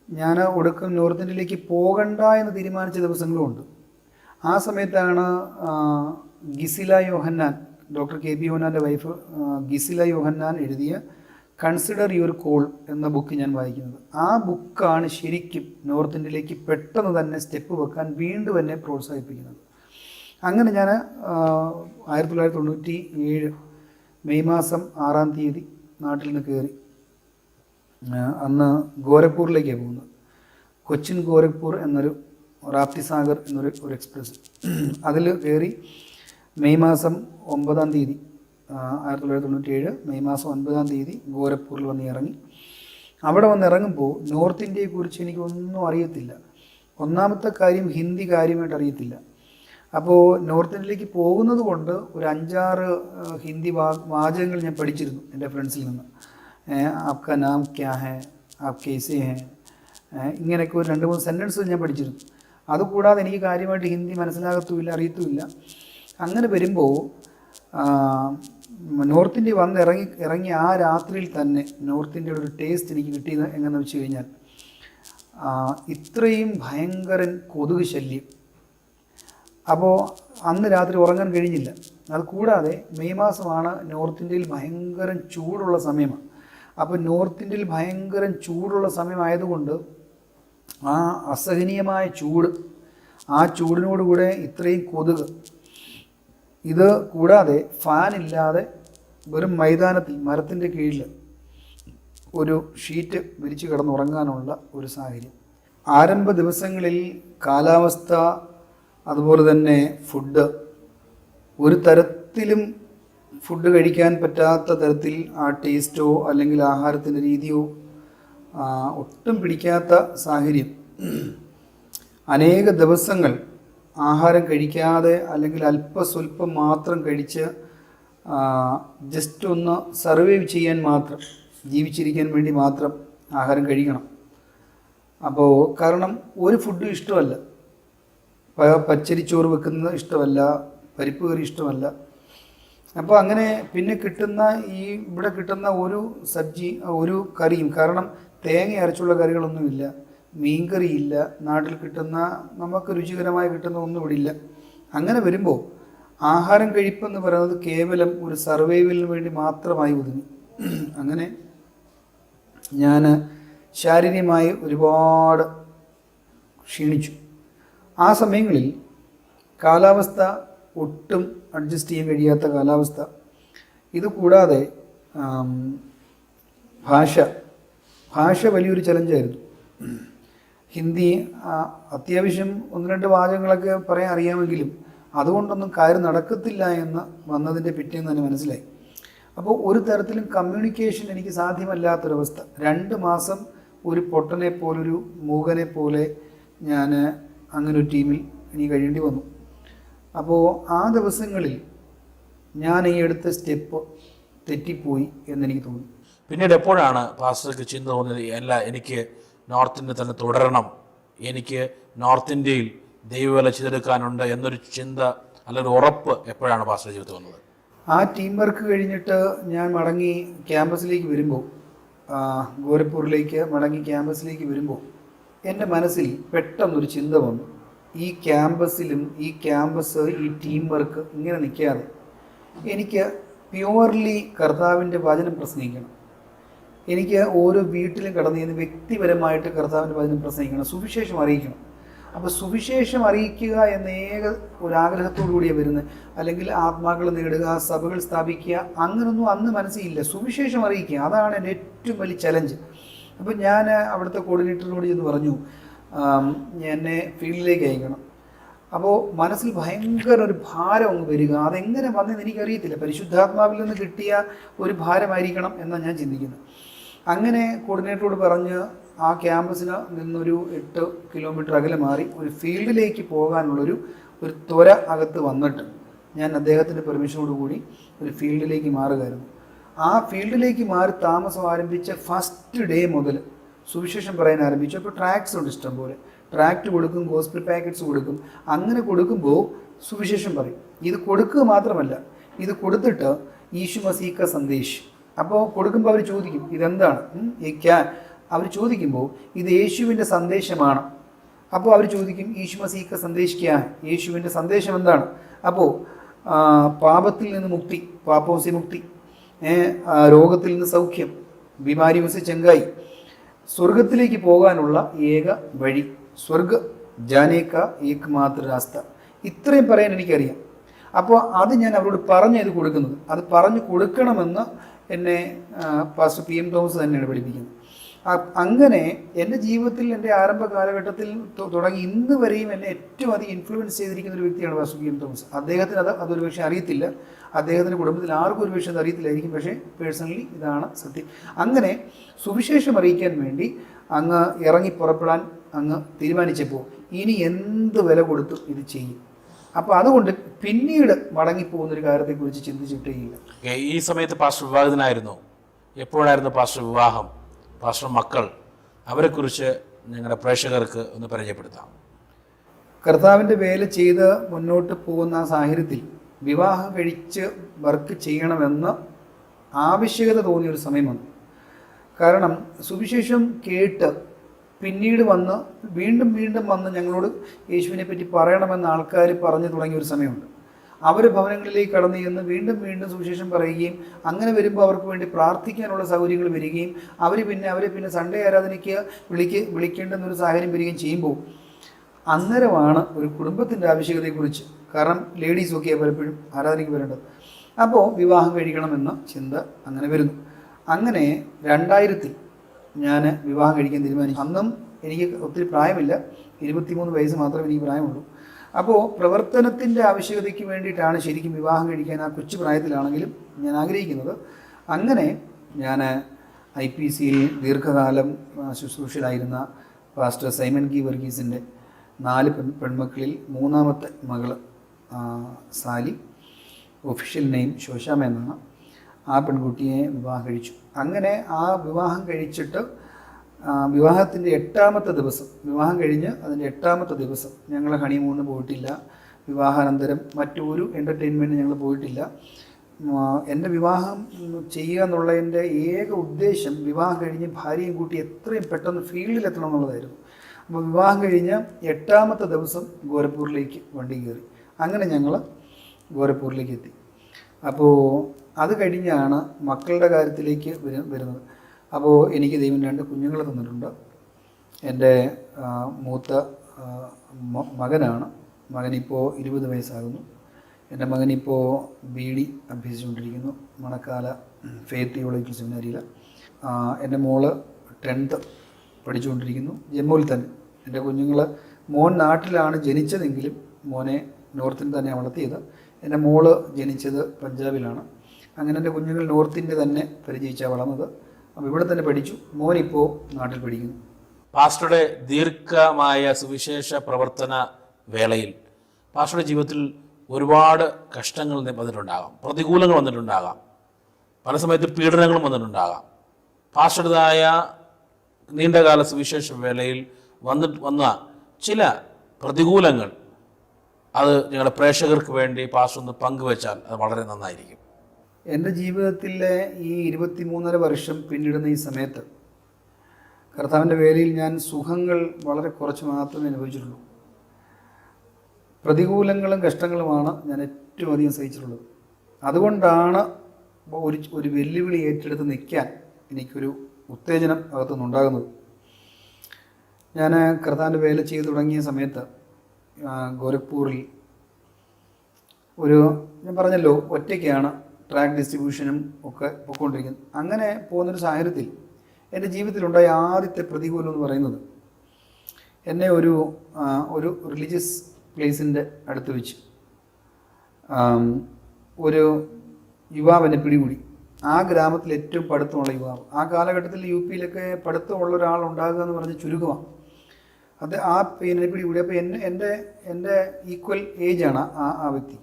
ഞാൻ ഒടുക്കം നോർത്ത് ഇന്ത്യയിലേക്ക് പോകണ്ട എന്ന് തീരുമാനിച്ച ദിവസങ്ങളുമുണ്ട്. ആ സമയത്താണ് ഗിസില യോഹന്നാൻ, ഡോക്ടർ KP യോഹന്നാൻ്റെ വൈഫ് ഗിസില യോഹന്നാൻ എഴുതിയ കൺസിഡർ യുവർ കോൾ എന്ന ബുക്ക് ഞാൻ വായിക്കുന്നത്. ആ ബുക്കാണ് ശരിക്കും നോർത്ത് ഇന്ത്യയിലേക്ക് പെട്ടെന്ന് തന്നെ സ്റ്റെപ്പ് വെക്കാൻ വീണ്ടും എന്നെ പ്രോത്സാഹിപ്പിക്കുന്നത്. അങ്ങനെ ഞാൻ 1997 മെയ് മാസം 6-ാം തീയതി നാട്ടിൽ നിന്ന് കയറി. അന്ന് ഗോരഖ്പൂരിലേക്കാണ് പോകുന്നത്. കൊച്ചിൻ ഗോരഖ്പൂർ എന്നൊരു റാപ്തി സാഗർ എന്നൊരു എക്സ്പ്രസ്, അതിൽ കയറി മെയ് മാസം 9-ാം തീയതി 1997 മെയ് മാസം 9-ാം തീയതി ഗോരഖ്പൂരിൽ വന്ന് ഇറങ്ങി. അവിടെ വന്ന് ഇറങ്ങുമ്പോൾ നോർത്ത് ഇന്ത്യയെക്കുറിച്ച് എനിക്കൊന്നും അറിയത്തില്ല. ഒന്നാമത്തെ കാര്യം, ഹിന്ദി കാര്യമായിട്ട് അറിയത്തില്ല. അപ്പോൾ നോർത്ത് ഇന്ത്യയിലേക്ക് പോകുന്നത് കൊണ്ട് ഒരു 5-6 ഹിന്ദി വാചകങ്ങൾ ഞാൻ പഠിച്ചിരുന്നു എൻ്റെ ഫ്രണ്ട്സിൽ നിന്ന്. ആപ്കാ നാം ക്യാ ഹേ, ആപ് കേസേ ഹേ, ഇങ്ങനെയൊക്കെ ഒരു 2-3 സെൻറ്റൻസ് ഞാൻ പഠിച്ചിരുന്നു. അതുകൂടാതെ എനിക്ക് കാര്യമായിട്ട് ഹിന്ദി മനസ്സിലാകത്തുമില്ല, അറിയത്തുമില്ല. അങ്ങനെ വരുമ്പോൾ നോർത്ത് ഇന്ത്യ വന്ന് ഇറങ്ങി ആ രാത്രിയിൽ തന്നെ നോർത്ത് ഇന്ത്യയുടെ ഒരു ടേസ്റ്റ് എനിക്ക് കിട്ടിയത് എങ്ങനെയെന്ന് വെച്ച് കഴിഞ്ഞാൽ, ഇത്രയും ഭയങ്കരൻ കൊതുക് ശല്യം. അപ്പോൾ അന്ന് രാത്രി ഉറങ്ങാൻ കഴിഞ്ഞില്ല. അത് കൂടാതെ മെയ് മാസമാണ്, നോർത്ത് ഇന്ത്യയിൽ ഭയങ്കര ചൂടുള്ള സമയമാണ്. അപ്പോൾ നോർത്ത് ഇന്ത്യയിൽ ഭയങ്കര ചൂടുള്ള സമയമായതുകൊണ്ട് ആ അസഹനീയമായ ചൂട്, ആ ചൂടിനോടുകൂടെ ഇത്രയും കൊതുക്, ഇത് കൂടാതെ ഫാനില്ലാതെ വെറും മൈതാനത്തിൽ മരത്തിൻ്റെ കീഴിൽ ഒരു ഷീറ്റ് വിരിച്ച് കിടന്നുറങ്ങാനുള്ള ഒരു സാഹചര്യം. ആരംഭ ദിവസങ്ങളിൽ കാലാവസ്ഥ, അതുപോലെ തന്നെ ഫുഡ്, ഒരു തരത്തിലും ഫുഡ് കഴിക്കാൻ പറ്റാത്ത തരത്തിൽ ആ ടേസ്റ്റോ അല്ലെങ്കിൽ ആഹാരത്തിൻ്റെ രീതിയോ ഒട്ടും പിടിക്കാത്ത സാഹചര്യം. അനേക ദിവസങ്ങൾ ആഹാരം കഴിക്കാതെ അല്ലെങ്കിൽ അല്പസ്വല്പം മാത്രം കഴിച്ച് ജസ്റ്റ് ഒന്ന് സർവൈവ് ചെയ്യാൻ മാത്രം, ജീവിച്ചിരിക്കാൻ വേണ്ടി മാത്രം ആഹാരം കഴിക്കണം. അപ്പോൾ കാരണം ഒരു ഫുഡും ഇഷ്ടമല്ല. പച്ചരിച്ചോറ് വെക്കുന്നത് ഇഷ്ടമല്ല, പരിപ്പ് കറി ഇഷ്ടമല്ല. അപ്പോൾ അങ്ങനെ പിന്നെ കിട്ടുന്ന ഇവിടെ കിട്ടുന്ന ഒരു സബ്ജി, ഒരു കറിയും, കാരണം തേങ്ങ അരച്ചുള്ള കറികളൊന്നുമില്ല, മീൻകറിയില്ല, നാട്ടിൽ കിട്ടുന്ന നമുക്ക് രുചികരമായി കിട്ടുന്ന ഒന്നും ഇവിടെ ഇല്ല. അങ്ങനെ വരുമ്പോൾ ആഹാരം കഴിപ്പെന്ന് പറയുന്നത് കേവലം ഒരു സർവൈവലിന് വേണ്ടി മാത്രമായി ഒതുങ്ങി. അങ്ങനെ ഞാൻ ശാരീരികമായി ഒരുപാട് ക്ഷീണിച്ചു. ആ സമയങ്ങളിൽ കാലാവസ്ഥ ഒട്ടും അഡ്ജസ്റ്റ് ചെയ്യാൻ കഴിയാത്ത കാലാവസ്ഥ. ഇതുകൂടാതെ ഭാഷ വലിയൊരു ചലഞ്ചായിരുന്നു. ഹിന്ദി അത്യാവശ്യം 1-2 വാചകങ്ങളൊക്കെ പറയാൻ അറിയാമെങ്കിലും അതുകൊണ്ടൊന്നും കാര്യം നടക്കത്തില്ല എന്ന് വന്നതിൻ്റെ പിറ്റേന്ന് തന്നെ മനസ്സിലായി. അപ്പോൾ ഒരു തരത്തിലും കമ്മ്യൂണിക്കേഷൻ എനിക്ക് സാധ്യമല്ലാത്തൊരവസ്ഥ. 2 മാസം ഒരു പൊട്ടനെ പോലൊരു മൂകനെ പോലെ ഞാൻ അങ്ങനെ ഒരു ടീമിൽ എനിക്ക് കഴിയേണ്ടി വന്നു. അപ്പോൾ ആ ദിവസങ്ങളിൽ ഞാൻ ഈ എടുത്ത സ്റ്റെപ്പ് തെറ്റിപ്പോയി എന്നെനിക്ക് തോന്നി. പിന്നീട് എപ്പോഴാണ് പാസ്റ്റർക്ക് ചിന്ത തോന്നിയത്, അല്ല എനിക്ക് നോർത്ത് ഇന്ത്യ തന്നെ തുടരണം, എനിക്ക് നോർത്ത് ഇന്ത്യയിൽ ദൈവവേല ചെയ്തെടുക്കാനുണ്ട് എന്നൊരു ചിന്ത അല്ലെങ്കിൽ ഉറപ്പ് എപ്പോഴാണ് പാസ്റ്റർ ജീവിതത്തിൽ വന്നത്? ആ ടീം വർക്ക് കഴിഞ്ഞിട്ട് ഞാൻ മടങ്ങി ക്യാമ്പസിലേക്ക് വരുമ്പോൾ, ഗോരഖ്പൂരിലേക്ക് മടങ്ങി ക്യാമ്പസിലേക്ക് വരുമ്പോൾ എൻ്റെ മനസ്സിൽ പെട്ടെന്നൊരു ചിന്ത വന്നു. ഈ ക്യാമ്പസിലും ഈ ടീം വർക്ക് ഇങ്ങനെ നിൽക്കാതെ എനിക്ക് പ്യുവർലി കർത്താവിൻ്റെ വചനം പ്രസംഗിക്കണം. എനിക്ക് ഓരോ വീട്ടിലും കടന്നു ചെന്ന് വ്യക്തിപരമായിട്ട് കർത്താവിൻ്റെ വചനം പ്രസംഗിക്കണം, സുവിശേഷം അറിയിക്കണം. അപ്പോൾ സുവിശേഷം അറിയിക്കുക എന്ന ഒരാഗ്രഹത്തോടു കൂടിയാണ് വരുന്നത്. അല്ലെങ്കിൽ ആത്മാക്കൾ നേടുക, സഭകൾ സ്ഥാപിക്കുക, അങ്ങനൊന്നും അന്ന് മനസ്സിലില്ല. സുവിശേഷം അറിയിക്കുക, അതാണ് എൻ്റെ ഏറ്റവും വലിയ ചലഞ്ച്. അപ്പോൾ ഞാൻ അവിടുത്തെ കോർഡിനേറ്ററിനോട് ചെന്ന് പറഞ്ഞു, എന്നെ ഫീൽഡിലേക്ക് അയക്കണം. അപ്പോൾ മനസ്സിൽ ഭയങ്കര ഒരു ഭാരം അങ്ങ് വരിക. അതെങ്ങനെ വന്നെന്ന് എനിക്കറിയത്തില്ല. പരിശുദ്ധാത്മാവിൽ നിന്ന് കിട്ടിയ ഒരു ഭാരമായിരിക്കണം എന്നാണ് ഞാൻ ചിന്തിക്കുന്നത്. അങ്ങനെ കോർഡിനേറ്ററോട് പറഞ്ഞ് ആ ക്യാമ്പസിന് നിന്നൊരു 8 കിലോമീറ്റർ അകലെ മാറി ഒരു ഫീൽഡിലേക്ക് പോകാനുള്ളൊരു ത്വര അകത്ത് വന്നിട്ട് ഞാൻ അദ്ദേഹത്തിൻ്റെ പെർമിഷനോടുകൂടി ഒരു ഫീൽഡിലേക്ക് മാറുകയായിരുന്നു. ആ ഫീൽഡിലേക്ക് മാറി താമസം ആരംഭിച്ച ഫസ്റ്റ് ഡേ മുതൽ സുവിശേഷം പറയാൻ ആരംഭിച്ചു. അപ്പോൾ ട്രാക്ട്സ് ഉണ്ട് ഇഷ്ടം പോലെ. ട്രാക്ട് കൊടുക്കും, ഗോസ്പിൽ പാക്കറ്റ്സ് കൊടുക്കും. അങ്ങനെ കൊടുക്കുമ്പോൾ സുവിശേഷം പറയും. ഇത് കൊടുക്കുക മാത്രമല്ല, ഇത് കൊടുത്തിട്ട് യീശു മസീഹ് കാ സന്ദേശ്. അപ്പോൾ കൊടുക്കുമ്പോൾ അവർ ചോദിക്കും ഇതെന്താണ്, അവർ ചോദിക്കുമ്പോൾ ഇത് യേശുവിൻ്റെ സന്ദേശമാണ്. അപ്പോൾ അവർ ചോദിക്കും യീശു മസീഹ് കാ സന്ദേശ് ക്യാ, യേശുവിൻ്റെ സന്ദേശം എന്താണ്? അപ്പോൾ പാപത്തിൽ നിന്ന് മുക്തി, പാപ്പോസി മുക്തി, രോഗത്തിൽ നിന്ന് സൗഖ്യം, ബിമാരിയോസി ചെങ്കായി, സ്വർഗത്തിലേക്ക് പോകാനുള്ള ഏക വഴി, സ്വർഗ ജാനേക്ക ഏക് മാത്ര രാസ്ത. ഇത്രയും പറയാൻ എനിക്കറിയാം. അപ്പോൾ അത് ഞാൻ അവരോട് പറഞ്ഞത് കൊടുക്കുന്നത്. അത് പറഞ്ഞു കൊടുക്കണമെന്ന് എന്നെ പാസ്റ്റർ PM തോമസ് തന്നെയാണ് പഠിപ്പിക്കുന്നത്. അങ്ങനെ എൻ്റെ ജീവിതത്തിൽ എൻ്റെ ആരംഭ കാലഘട്ടത്തിൽ തുടങ്ങി ഇന്ന് വരെയും എന്നെ ഏറ്റവും അധികം ഇൻഫ്ലുവൻസ് ചെയ്തിരിക്കുന്ന ഒരു വ്യക്തിയാണ് പാസ്റ്റർ PM തോമസ്. അദ്ദേഹത്തിന് അതൊരു പക്ഷേ അറിയത്തില്ല, അദ്ദേഹത്തിൻ്റെ കുടുംബത്തിൽ ആർക്കും ഒരു പക്ഷേ അത് അറിയത്തില്ലായിരിക്കും. പക്ഷേ പേഴ്സണലി ഇതാണ് സത്യം. അങ്ങനെ സുവിശേഷം അറിയിക്കാൻ വേണ്ടി അങ്ങ് ഇറങ്ങി പുറപ്പെടാൻ അങ്ങ് തീരുമാനിച്ചപ്പോൾ ഇനി എന്ത് വില കൊടുത്തും ഇത് ചെയ്യും. അപ്പോൾ അതുകൊണ്ട് പിന്നീട് മടങ്ങിപ്പോകുന്നൊരു കാര്യത്തെക്കുറിച്ച് ചിന്തിച്ചിട്ടേയില്ല. ഈ സമയത്ത് പാസ്റ്റർ വിവാഹിതനായിരുന്നു. എപ്പോഴായിരുന്നു പാസ്റ്റർ വിവാഹം? പാസ്റ്റർ മക്കൾ, അവരെക്കുറിച്ച് ഞങ്ങളുടെ പ്രേക്ഷകർക്ക് ഒന്ന് പരിചയപ്പെടുത്താം. കർത്താവിൻ്റെ വേല ചെയ്ത് മുന്നോട്ട് പോകുന്ന സാഹചര്യത്തിൽ വിവാഹം കഴിച്ച് വർക്ക് ചെയ്യണമെന്ന് ആവശ്യകത തോന്നിയൊരു സമയം വന്നു. കാരണം സുവിശേഷം കേട്ട് പിന്നീട് വന്ന് വീണ്ടും വന്ന് ഞങ്ങളോട് യേശുവിനെ പറ്റി പറയണമെന്ന് ആൾക്കാർ പറഞ്ഞു തുടങ്ങിയ ഒരു സമയമുണ്ട്. അവർ ഭവനങ്ങളിലേക്ക് കടന്നു ചെന്ന് വീണ്ടും സുവിശേഷം പറയുകയും അങ്ങനെ വരുമ്പോൾ അവർക്ക് വേണ്ടി പ്രാർത്ഥിക്കാനുള്ള സൗകര്യങ്ങൾ വരികയും അവരെ പിന്നെ സൺഡേ ആരാധനയ്ക്ക് വിളിക്കേണ്ടുന്നൊരു സാഹചര്യം വരികയും ചെയ്യുമ്പോൾ അന്നേരമാണ് ഒരു കുടുംബത്തിൻ്റെ ആവശ്യകതയെക്കുറിച്ച്, കാരണം ലേഡീസൊക്കെ പലപ്പോഴും ആരാധനയ്ക്ക് വരേണ്ടത്, അപ്പോൾ വിവാഹം കഴിക്കണമെന്ന ചിന്ത അങ്ങനെ വരുന്നു. അങ്ങനെ 2000 ഞാൻ വിവാഹം കഴിക്കാൻ തീരുമാനിച്ചു. അന്നും എനിക്ക് ഒത്തിരി പ്രായമില്ല, 23 വയസ്സ് മാത്രമേ എനിക്ക് പ്രായമുള്ളൂ. അപ്പോൾ പ്രവർത്തനത്തിൻ്റെ ആവശ്യകതയ്ക്ക് വേണ്ടിയിട്ടാണ് ശരിക്കും വിവാഹം കഴിക്കാൻ ആ കൊച്ചു പ്രായത്തിലാണെങ്കിലും ഞാൻ ആഗ്രഹിക്കുന്നത്. അങ്ങനെ ഞാൻ IPCയിൽ ദീർഘകാലം ശുശ്രൂഷയിലായിരുന്ന പാസ്റ്റർ സൈമൺ ഗി വർഗീസിൻ്റെ 4 പെൺമക്കളിൽ 3ാമത്തെ മകൾ സാലി, ഒഫീഷ്യൽ നെയിം ശോശാമ എന്നാണ്, ആ പെൺകുട്ടിയെ വിവാഹം കഴിച്ചു. അങ്ങനെ ആ വിവാഹം കഴിച്ചിട്ട് വിവാഹത്തിൻ്റെ 8ാമത്തെ ദിവസം, വിവാഹം കഴിഞ്ഞ് അതിൻ്റെ 8ാമത്തെ ദിവസം ഞങ്ങൾ ഹണിമൂണിന് പോയിട്ടില്ല. വിവാഹാനന്തരം മറ്റൊരു എൻ്റർടൈൻമെൻറ്റ് ഞങ്ങൾ പോയിട്ടില്ല. എൻ്റെ വിവാഹം ചെയ്യുക എന്നുള്ളതിൻ്റെ ഏക ഉദ്ദേശം വിവാഹം കഴിഞ്ഞ് ഭാര്യയും കൂട്ടി എത്രയും പെട്ടെന്ന് ഫീൽഡിലെത്തണം എന്നുള്ളതായിരുന്നു. അപ്പോൾ വിവാഹം കഴിഞ്ഞ് 8ാമത്തെ ദിവസം ഗോരഖ്പൂരിലേക്ക് വണ്ടി കയറി. അങ്ങനെ ഞങ്ങൾ ഗോരഖ്പൂരിലേക്ക് എത്തി. അപ്പോൾ അത് കഴിഞ്ഞാണ് മക്കളുടെ കാര്യത്തിലേക്ക് വരുന്നത്. അപ്പോൾ എനിക്ക് ദൈവം 2 കുഞ്ഞുങ്ങളെ തന്നിട്ടുണ്ട്. എൻ്റെ മൂത്ത മകനാണ്. മകനിപ്പോൾ 20 വയസ്സാകുന്നു. എൻ്റെ മകനിപ്പോൾ BD അഭ്യസിച്ചുകൊണ്ടിരിക്കുന്നു മണക്കാല ഫെയ്ത്ത് തിയോളജിക്കൽ സെമിനാരിയിൽ. എൻ്റെ മോള് 10th പഠിച്ചുകൊണ്ടിരിക്കുന്നു ജമ്മുവിൽ തന്നെ. എൻ്റെ കുഞ്ഞുങ്ങൾ, മോൻ നാട്ടിലാണ് ജനിച്ചതെങ്കിലും മോനെ നോർത്തിൽ തന്നെ വളർത്തിയത്. എൻ്റെ മോള് ജനിച്ചത് പഞ്ചാബിലാണ്. അങ്ങനെ എൻ്റെ കുഞ്ഞുങ്ങൾ നോർത്ത് ഇന്ത്യ തന്നെ പരിചയിച്ചാണ് വളർന്നത്. അപ്പോൾ ഇവിടെ തന്നെ പഠിച്ചു. മോനിപ്പോൾ നാട്ടിൽ പഠിക്കുന്നു. പാസ്റ്ററുടെ ദീർഘമായ സുവിശേഷ പ്രവർത്തന വേളയിൽ പാസ്റ്ററുടെ ജീവിതത്തിൽ ഒരുപാട് കഷ്ടങ്ങൾ വന്നിട്ടുണ്ടാകാം, പ്രതികൂലങ്ങൾ വന്നിട്ടുണ്ടാകാം, പല സമയത്ത് പീഡനങ്ങളും വന്നിട്ടുണ്ടാകാം. പാസ്റ്ററുടേതായ നീണ്ടകാല സുവിശേഷ വേളയിൽ വന്ന ചില പ്രതികൂലങ്ങൾ അത് ഞങ്ങളുടെ പ്രേക്ഷകർക്ക് വേണ്ടി പാസ്റ്റർ ഒന്ന് പങ്കുവെച്ചാൽ അത് വളരെ നന്നായിരിക്കും. എൻ്റെ ജീവിതത്തിലെ ഈ 23.5 വർഷം പിന്നിടുന്ന ഈ സമയത്ത് കർത്താവിൻ്റെ വേലയിൽ ഞാൻ സുഖങ്ങൾ വളരെ കുറച്ച് മാത്രമേ അനുഭവിച്ചിട്ടുള്ളൂ. പ്രതികൂലങ്ങളും കഷ്ടങ്ങളുമാണ് ഞാൻ ഏറ്റവും അധികം സഹിച്ചിട്ടുള്ളത്. അതുകൊണ്ടാണ് ഒരു വെല്ലുവിളി ഏറ്റെടുത്ത് നിൽക്കാൻ എനിക്കൊരു ഉത്തേജനം അകത്തുനിന്നുണ്ടാകുന്നത്. ഞാൻ കർത്താവിൻ്റെ വേല ചെയ്തു തുടങ്ങിയ സമയത്ത് ഗോരഖ്പൂരിൽ ഞാൻ പറഞ്ഞല്ലോ ഒറ്റയ്ക്കാണ് ട്രാക്ക് ഡിസ്ട്രിബ്യൂഷനും ഒക്കെ പോയിക്കൊണ്ടിരിക്കുന്നത്. അങ്ങനെ പോകുന്നൊരു സാഹചര്യത്തിൽ എൻ്റെ ജീവിതത്തിലുണ്ടായ ആദ്യത്തെ പ്രതികൂലം എന്ന് പറയുന്നത് എന്നെ ഒരു റിലീജിയസ് പ്ലേസിൻ്റെ അടുത്ത് വെച്ച് ഒരു യുവാവിനെ പിടികൂടി. ആ ഗ്രാമത്തിൽ ഏറ്റവും പഠിത്തമുള്ള യുവാവ്. ആ കാലഘട്ടത്തിൽ യു പിയിലൊക്കെ പഠിത്തമുള്ള ഒരാളുണ്ടാകുക എന്ന് പറഞ്ഞ് ചുരുക്കമാണ്. അത് ആ പിന്നെ പിടികൂടി. അപ്പോൾ എൻ്റെ ഈക്വൽ ഏജാണ് ആ വ്യക്തി.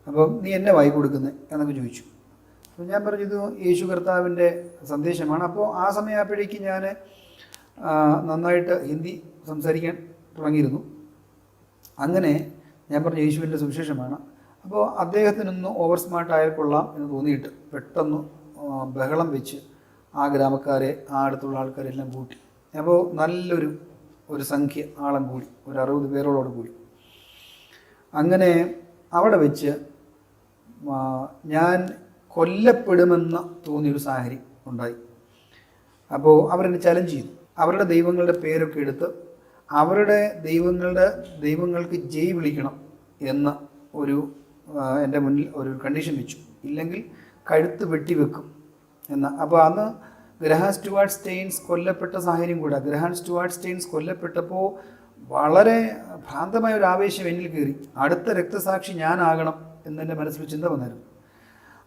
അപ്പം നീ എന്നെ വായി കൊടുക്കുന്നത് എന്നൊക്കെ ചോദിച്ചു. അപ്പോൾ ഞാൻ പറഞ്ഞു ഇത് യേശു കർത്താവിൻ്റെ സന്ദേശമാണ്. അപ്പോൾ ആ സമയമായപ്പോഴേക്ക് ഞാൻ നന്നായിട്ട് ഹിന്ദി സംസാരിക്കാൻ തുടങ്ങിയിരുന്നു. അങ്ങനെ ഞാൻ പറഞ്ഞു യേശുവിൻ്റെ സുവിശേഷമാണ്. അപ്പോൾ അദ്ദേഹത്തിനൊന്ന് ഓവർ സ്മാർട്ട് ആയാൽ കൊള്ളാം എന്ന് തോന്നിയിട്ട് പെട്ടെന്ന് ബഹളം വെച്ച് ആ ഗ്രാമക്കാരെ, ആ അടുത്തുള്ള ആൾക്കാരെല്ലാം കൂട്ടി. അപ്പോൾ നല്ലൊരു സംഖ്യ ആളം കൂടി, ഒരു 60 പേരോളം കൂടി. അങ്ങനെ അവിടെ വെച്ച് ഞാൻ കൊല്ലപ്പെടുമെന്ന് തോന്നിയൊരു സാഹചര്യം ഉണ്ടായി. അപ്പോൾ അവരെന്നെ ചലഞ്ച് ചെയ്തു. അവരുടെ ദൈവങ്ങളുടെ പേരൊക്കെ എടുത്ത് അവരുടെ ദൈവങ്ങൾക്ക് ജയ് വിളിക്കണം എന്ന എൻ്റെ മുന്നിൽ ഒരു കണ്ടീഷൻ വെച്ചു. ഇല്ലെങ്കിൽ കഴുത്ത് വെട്ടിവെക്കും എന്ന. അപ്പോൾ അന്ന് ഗ്രഹാം സ്റ്റുവാർട്ട് സ്റ്റെയിൻസ് കൊല്ലപ്പെട്ട സാഹചര്യം കൂടെ. ഗ്രഹാം സ്റ്റുവാർട്ട് സ്റ്റെയിൻസ് കൊല്ലപ്പെട്ടപ്പോൾ വളരെ ഭ്രാന്തമായ ഒരു ആവേശം എന്നിൽ കയറി. അടുത്ത രക്തസാക്ഷി ഞാനാകണം എന്നെൻ്റെ മനസ്സിൽ ചിന്ത വന്നായിരുന്നു.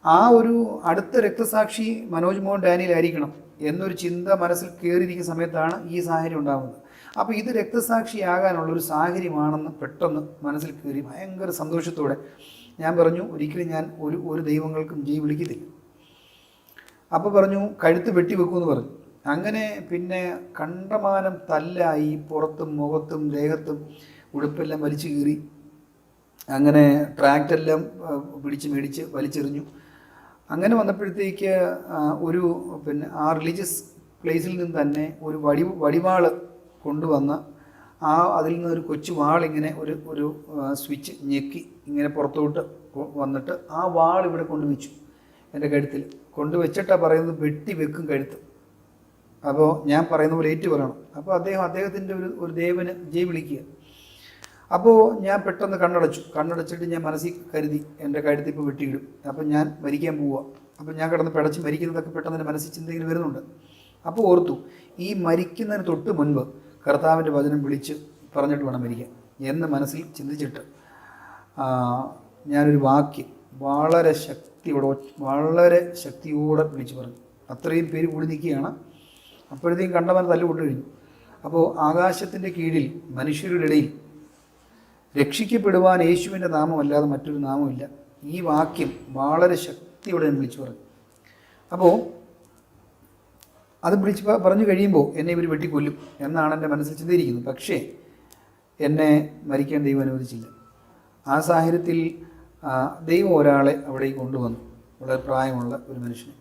ആ ഒരു അടുത്ത രക്തസാക്ഷി മനോജ് മോഹൻ ഡാനിയൽ ആയിരിക്കണം എന്നൊരു ചിന്ത മനസ്സിൽ കയറിയിരിക്കുന്ന സമയത്താണ് ഈ സാഹചര്യം ഉണ്ടാകുന്നത്. അപ്പോൾ ഇത് രക്തസാക്ഷിയാകാനുള്ളൊരു സാഹചര്യമാണെന്ന് പെട്ടെന്ന് മനസ്സിൽ കയറി. ഭയങ്കര സന്തോഷത്തോടെ ഞാൻ പറഞ്ഞു ഒരിക്കലും ഞാൻ ഒരു ദൈവങ്ങൾക്കും ജയ് വിളിക്കത്തില്ല. അപ്പോൾ പറഞ്ഞു കഴുത്ത് വെട്ടിവെക്കുമെന്ന് പറഞ്ഞു. അങ്ങനെ പിന്നെ കണ്ടമാനം തല്ലായി. പുറത്തും മുഖത്തും ദേഹത്തും ഉടുപ്പെല്ലാം വലിച്ചു കീറി. അങ്ങനെ ട്രാക്റ്റെല്ലാം മേടിച്ച് വലിച്ചെറിഞ്ഞു. അങ്ങനെ വന്നപ്പോഴത്തേക്ക് ആ റിലീജിയസ് പ്ലേസിൽ നിന്ന് തന്നെ ഒരു വടിവാള് കൊണ്ടുവന്ന് അതിൽ നിന്ന് ഒരു കൊച്ചു വാളിങ്ങനെ ഒരു സ്വിച്ച് ഞെക്കി ഇങ്ങനെ പുറത്തോട്ട് വന്നിട്ട് ആ വാൾ ഇവിടെ കൊണ്ടുവച്ചു. എൻ്റെ കഴുത്തിൽ കൊണ്ടുവച്ചിട്ടാണ് പറയുന്നത് വെട്ടി വെക്കും കഴുത്ത്. അപ്പോൾ ഞാൻ പറയുന്ന പോലെ ഏറ്റു പറയണം. അപ്പോൾ അദ്ദേഹത്തിൻ്റെ ഒരു ദേവന് ജയ് വിളിക്കുക. അപ്പോൾ ഞാൻ പെട്ടെന്ന് കണ്ണടച്ചിട്ട് ഞാൻ മനസ്സിൽ കരുതി എൻ്റെ കഴുത്തിൽ ഇപ്പോൾ വെട്ടിയിടും. അപ്പം ഞാൻ മരിക്കാൻ പോവുക. അപ്പം ഞാൻ കിടന്ന് പിടച്ച് മരിക്കുന്നതൊക്കെ പെട്ടെന്ന് എൻ്റെ മനസ്സിൽ ചിന്തയിൽ വരുന്നുണ്ട്. അപ്പോൾ ഓർത്തു ഈ മരിക്കുന്നതിന് തൊട്ട് മുൻപ് കർത്താവിൻ്റെ വചനം വിളിച്ച് പറഞ്ഞിട്ട് വേണം മരിക്കാൻ എന്ന് മനസ്സിൽ ചിന്തിച്ചിട്ട് ഞാനൊരു വാക്യം വളരെ ശക്തിയോടെ വിളിച്ച് പറഞ്ഞു. അത്രയും പേര് കൂടി നിൽക്കുകയാണ്. അപ്പോഴത്തേക്കും കണ്ടവൻ തല്ലുകൊണ്ടു കഴിഞ്ഞു. അപ്പോൾ ആകാശത്തിൻ്റെ കീഴിൽ മനുഷ്യരുടെ ഇടയിൽ രക്ഷിക്കപ്പെടുവാൻ യേശുവിൻ്റെ നാമമല്ലാതെ മറ്റൊരു നാമമില്ല. ഈ വാക്യം വളരെ ശക്തിയോടെ ഞാൻ വിളിച്ചു പറഞ്ഞു. അപ്പോൾ അത് പറഞ്ഞു കഴിയുമ്പോൾ എന്നെ ഇവർ വെട്ടിക്കൊല്ലും എന്നാണ് എൻ്റെ മനസ്സിൽ ചിന്തിയിരിക്കുന്നത്. പക്ഷേ എന്നെ മരിക്കാൻ ദൈവം അനുവദിച്ചില്ല. ആ സാഹചര്യത്തിൽ ദൈവം ഒരാളെ അവിടേക്ക് കൊണ്ടുവന്നു. വളരെ പ്രായമുള്ള ഒരു മനുഷ്യനെ.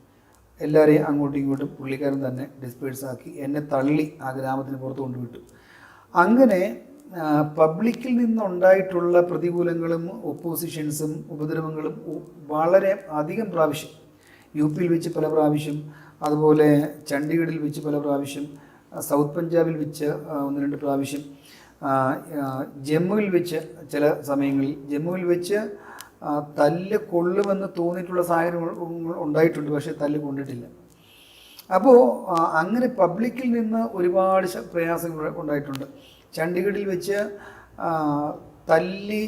എല്ലാവരെയും അങ്ങോട്ടും ഇങ്ങോട്ടും പുള്ളിക്കാരൻ തന്നെ ഡിസ്പേഴ്സാക്കി എന്നെ തള്ളി ആ ഗ്രാമത്തിന് പുറത്ത് കൊണ്ടുവിട്ടു. അങ്ങനെ പബ്ലിക്കിൽ നിന്നുണ്ടായിട്ടുള്ള പ്രതികൂലങ്ങളും ഒപ്പോസിഷൻസും ഉപദ്രവങ്ങളും വളരെ അധികം പ്രാവശ്യം, യു പിയിൽ വെച്ച് പല പ്രാവശ്യം, അതുപോലെ ചണ്ഡീഗഡിൽ വെച്ച് പല പ്രാവശ്യം, സൗത്ത് പഞ്ചാബിൽ വെച്ച് 1-2 പ്രാവശ്യം, ജമ്മുവിൽ വെച്ച് ചില സമയങ്ങളിൽ ജമ്മുവിൽ വെച്ച് തല്ല് കൊള്ളുമെന്ന് തോന്നിയിട്ടുള്ള സാഹചര്യങ്ങൾ ഉണ്ടായിട്ടുണ്ട്. പക്ഷേ തല്ല് കൊണ്ടിട്ടില്ല. അപ്പോൾ അങ്ങനെ പബ്ലിക്കിൽ നിന്ന് ഒരുപാട് പ്രയാസങ്ങൾ ഉണ്ടായിട്ടുണ്ട്. ചണ്ഡീഗഡിൽ വെച്ച് തല്ലി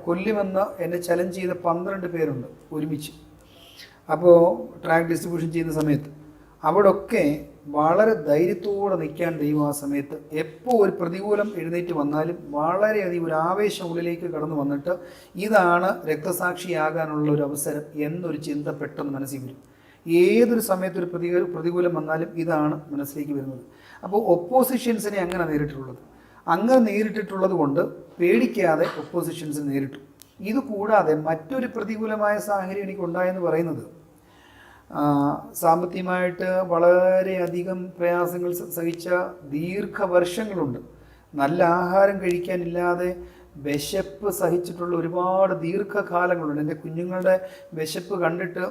കൊല്ലുമെന്ന് എന്നെ ചലഞ്ച് ചെയ്ത 12 പേരുണ്ട് ഒരുമിച്ച്. അപ്പോൾ ട്രാക്ക് ഡിസ്ട്രിബ്യൂഷൻ ചെയ്യുന്ന സമയത്ത് അവിടെയൊക്കെ വളരെ ധൈര്യത്തോടെ നിൽക്കാൻ ദൈവം ആ സമയത്ത് എപ്പോൾ ഒരു പ്രതികൂലം എഴുന്നേറ്റ് വന്നാലും വളരെയധികം ഒരു ആവേശം ഉള്ളിലേക്ക് കടന്നു വന്നിട്ട് ഇതാണ് രക്തസാക്ഷിയാകാനുള്ള ഒരു അവസരം എന്നൊരു ചിന്ത പെട്ടെന്ന് മനസ്സിൽ വരും. ഏതൊരു സമയത്ത് ഒരു പ്രതികൂലം വന്നാലും ഇതാണ് മനസ്സിലേക്ക് വരുന്നത്. അപ്പോൾ ഒപ്പോസിഷൻസിനെ അങ്ങനെ നേരിട്ടിട്ടുള്ളത് കൊണ്ട് പേടിക്കാതെ ഒപ്പോസിഷൻസിനെ നേരിട്ടു. ഇതുകൂടാതെ മറ്റൊരു പ്രതികൂലമായ സാഹചര്യം എനിക്കുണ്ടായെന്ന് പറയുന്നത് സാമ്പത്തികമായിട്ട് വളരെയധികം പ്രയാസങ്ങൾ സഹിച്ച ദീർഘവർഷങ്ങളുണ്ട്. നല്ല ആഹാരം കഴിക്കാനില്ലാതെ വിശപ്പ് സഹിച്ചിട്ടുള്ള ഒരുപാട് ദീർഘകാലങ്ങളുണ്ട്. എൻ്റെ കുഞ്ഞുങ്ങളുടെ വിശപ്പ് കണ്ടിട്ട്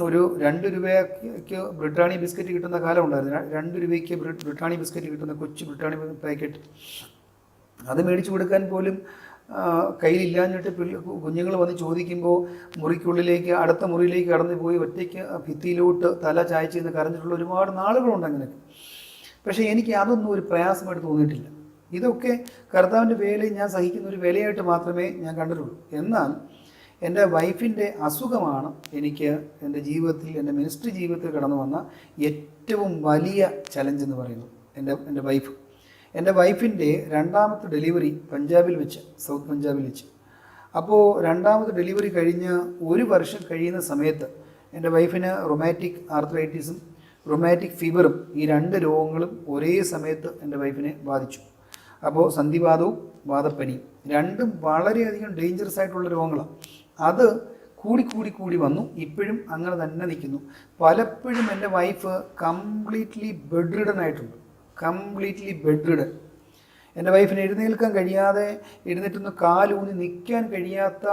ഒരു 2 രൂപയ്ക്ക് ബ്രിട്ടാണി ബിസ്ക്കറ്റ് കിട്ടുന്ന കാലം ഉണ്ടായിരുന്നു. 2 രൂപയ്ക്ക് ബ്രിട്ടാണി ബിസ്ക്കറ്റ് കിട്ടുന്ന കൊച്ചു ബ്രിട്ടാണി പാക്കറ്റ്, അത് മേടിച്ചു കൊടുക്കാൻ പോലും കയ്യിലില്ലാഞ്ഞിട്ട് കുഞ്ഞുങ്ങൾ വന്ന് ചോദിക്കുമ്പോൾ മുറിക്കുള്ളിലേക്ക് അടുത്ത മുറിയിലേക്ക് കടന്നു പോയി ഒറ്റയ്ക്ക് ഭിത്തിയിലോട്ട് തല ചായച്ച് നിന്ന് കരഞ്ഞിട്ടുള്ള ഒരുപാട് നാളുകളുണ്ട് അങ്ങനെയൊക്കെ. പക്ഷേ എനിക്ക് അതൊന്നും ഒരു പ്രയാസമായിട്ട് തോന്നിയിട്ടില്ല. ഇതൊക്കെ കർത്താവിൻ്റെ വേലയിൽ ഞാൻ സഹിക്കുന്ന ഒരു വിലയായിട്ട് മാത്രമേ ഞാൻ കണ്ടിട്ടുള്ളൂ. എന്നാൽ എൻ്റെ വൈഫിൻ്റെ അസുഖമാണ് എനിക്ക് എൻ്റെ ജീവിതത്തിൽ, എൻ്റെ മിനിസ്ട്രി ജീവിതത്തിൽ കടന്നു വന്ന ഏറ്റവും വലിയ ചലഞ്ച് എന്ന് പറയുന്നത്. എൻ്റെ വൈഫിൻ്റെ രണ്ടാമത്തെ ഡെലിവറി പഞ്ചാബിൽ വെച്ച്, സൗത്ത് പഞ്ചാബിൽ വെച്ച്. അപ്പോൾ രണ്ടാമത്തെ ഡെലിവറി കഴിഞ്ഞ് 1 വർഷം കഴിയുന്ന സമയത്ത് എൻ്റെ വൈഫിന് റൊമാറ്റിക് ആർത്രൈറ്റിസും റൊമാറ്റിക് ഫീവറും, ഈ 2 രോഗങ്ങളും ഒരേ സമയത്ത് എൻ്റെ വൈഫിനെ ബാധിച്ചു. അപ്പോൾ സന്ധിവാതവും വാതപ്പനിയും രണ്ടും വളരെയധികം ഡേഞ്ചറസ് ആയിട്ടുള്ള രോഗങ്ങളാണ്. അത് കൂടി വന്നു. ഇപ്പോഴും അങ്ങനെ തന്നെ നിൽക്കുന്നു. പലപ്പോഴും എൻ്റെ വൈഫ് കംപ്ലീറ്റ്ലി ബെഡ് റിഡൻ ആയിട്ടുണ്ട്. എൻ്റെ വൈഫിന് എഴുന്നേൽക്കാൻ കഴിയാതെ, എഴുന്നേറ്റൊന്ന് കാലൂന്നി നിൽക്കാൻ കഴിയാത്ത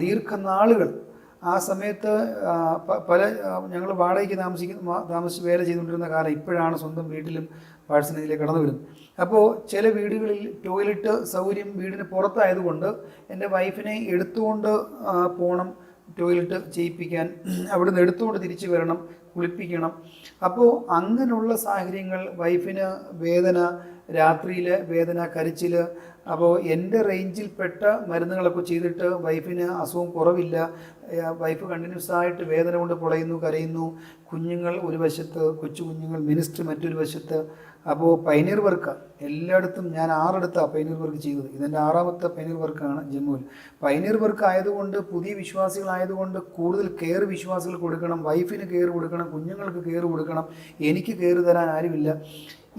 ദീർഘനാളുകൾ. ആ സമയത്ത് ഞങ്ങൾ വാടകയ്ക്ക് താമസിച്ച് വേല ചെയ്തുകൊണ്ടിരുന്ന കാലം. ഇപ്പോഴാണ് സ്വന്തം വീട്ടിലും പാഴ്സനേജിലേക്ക് കടന്നു വരുന്നത്. അപ്പോൾ ചില വീടുകളിൽ ടോയ്ലറ്റ് സൗകര്യം വീടിന് പുറത്തായതുകൊണ്ട് എൻ്റെ വൈഫിനെ എടുത്തുകൊണ്ട് പോകണം ടോയ്ലറ്റ് ചെയ്യിപ്പിക്കാൻ, അവിടുന്ന് എടുത്തുകൊണ്ട് തിരിച്ചു വരണം, കുളിപ്പിക്കണം. അപ്പോൾ അങ്ങനെയുള്ള സാഹചര്യങ്ങൾ, വൈഫിന് വേദന, രാത്രിയിൽ വേദന, കരച്ചിൽ. അപ്പോൾ എൻ്റെ റേഞ്ചിൽപ്പെട്ട മരുന്നുകളൊക്കെ ചെയ്തിട്ട് വൈഫിന് അസുഖം കുറവില്ല. വൈഫ് കണ്ടിന്യൂസ് ആയിട്ട് വേദന കൊണ്ട് പൊളയുന്നു, കരയുന്നു. കുഞ്ഞുങ്ങൾ ഒരു വശത്ത്, കൊച്ചു കുഞ്ഞുങ്ങൾ, മിനിസ്ട്രി മറ്റൊരു വശത്ത്. അപ്പോൾ പൈനീർ വർക്ക് എല്ലായിടത്തും, ഞാൻ 6 പൈനീർ വർക്ക് ചെയ്തത്. ഇതെൻ്റെ 6ാമത്തെ പൈനീർ വർക്കാണ് ജമ്മുവിൽ. പൈനീർ വർക്ക് ആയതുകൊണ്ട്, പുതിയ വിശ്വാസികളായതുകൊണ്ട് കൂടുതൽ കെയർ വിശ്വാസികൾ കൊടുക്കണം, വൈഫിന് കെയർ കൊടുക്കണം, കുഞ്ഞുങ്ങൾക്ക് കെയർ കൊടുക്കണം, എനിക്ക് കെയർ തരാൻ ആരുമില്ല.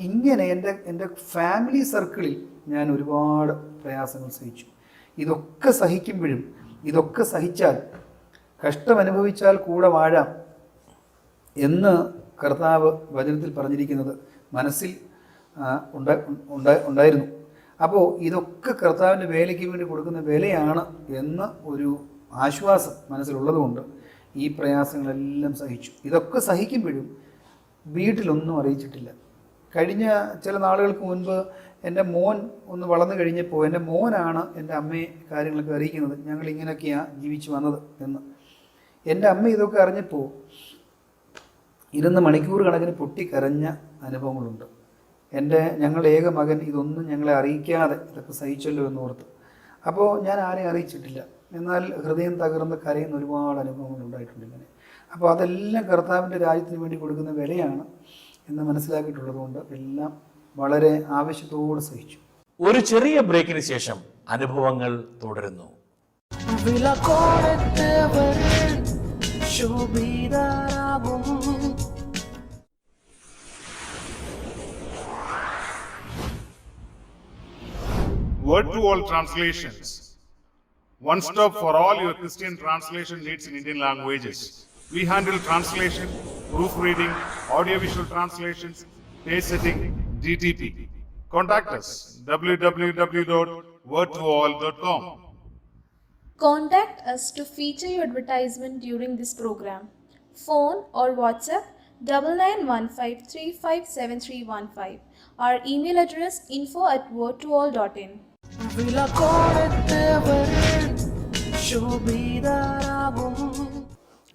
ഇങ്ങനെ എൻ്റെ ഫാമിലി സർക്കിളിൽ ഞാൻ ഒരുപാട് പ്രയാസങ്ങൾ സഹിച്ചു. ഇതൊക്കെ സഹിക്കുമ്പോഴും, ഇതൊക്കെ സഹിച്ചാൽ, കഷ്ടമനുഭവിച്ചാൽ കൂടെ വാഴാം എന്ന് കർത്താവ് വചനത്തിൽ പറഞ്ഞിരിക്കുന്നത് മനസ്സിൽ ഉണ്ടായിരുന്നു. അപ്പോൾ ഇതൊക്കെ കർത്താവിൻ്റെ വേലയ്ക്ക് വേണ്ടി കൊടുക്കുന്ന വിലയാണ് എന്ന ഒരു ആശ്വാസം മനസ്സിലുള്ളതുകൊണ്ട് ഈ പ്രയാസങ്ങളെല്ലാം സഹിച്ചു. ഇതൊക്കെ സഹിക്കുമ്പോഴും വീട്ടിലൊന്നും അറിയിച്ചിട്ടില്ല. കഴിഞ്ഞ ചില നാളുകൾക്ക് മുൻപ് എൻ്റെ മോൻ ഒന്ന് വളർന്നു കഴിഞ്ഞപ്പോൾ എൻ്റെ മോനാണ് എൻ്റെ അമ്മയെ കാര്യങ്ങളൊക്കെ അറിയിക്കുന്നത്, ഞങ്ങളിങ്ങനെയൊക്കെയാണ് ജീവിച്ചു വന്നത് എന്ന്. എൻ്റെ അമ്മ ഇതൊക്കെ അറിഞ്ഞപ്പോൾ ഇരുന്ന് മണിക്കൂർ കണക്കിന് പൊട്ടിക്കരഞ്ഞ അനുഭവങ്ങളുണ്ട്. ഞങ്ങളുടെ ഏക മകൻ ഇതൊന്നും ഞങ്ങളെ അറിയിക്കാതെ ഇതൊക്കെ സഹിച്ചല്ലോ എന്നോർത്ത്. അപ്പോൾ ഞാൻ ആരെയും അറിയിച്ചിട്ടില്ല, എന്നാൽ ഹൃദയം തകർന്ന് കരയുന്ന ഒരുപാട് അനുഭവങ്ങൾ ഉണ്ടായിട്ടുണ്ട് ഇങ്ങനെ. അപ്പോൾ അതെല്ലാം കർത്താവിൻ്റെ രാജ്യത്തിന് വേണ്ടി കൊടുക്കുന്ന വിലയാണ് എന്ന് മനസ്സിലാക്കിയിട്ടുള്ളതുകൊണ്ട് എല്ലാം വളരെ ആവശ്യത്തോടെ സഹിച്ചു. ഒരു ചെറിയ ബ്രേക്കിന് ശേഷം അനുഭവങ്ങൾ തുടരുന്നു. Word to All Translations. One stop for all your Christian translation needs in Indian languages. We handle translation, proofreading, audiovisual translations, page setting, DTP. Contact us www.wordtoall.com. Contact us to feature your advertisement during this program. Phone or WhatsApp 9915357315. Our email address info@wordtoall.in.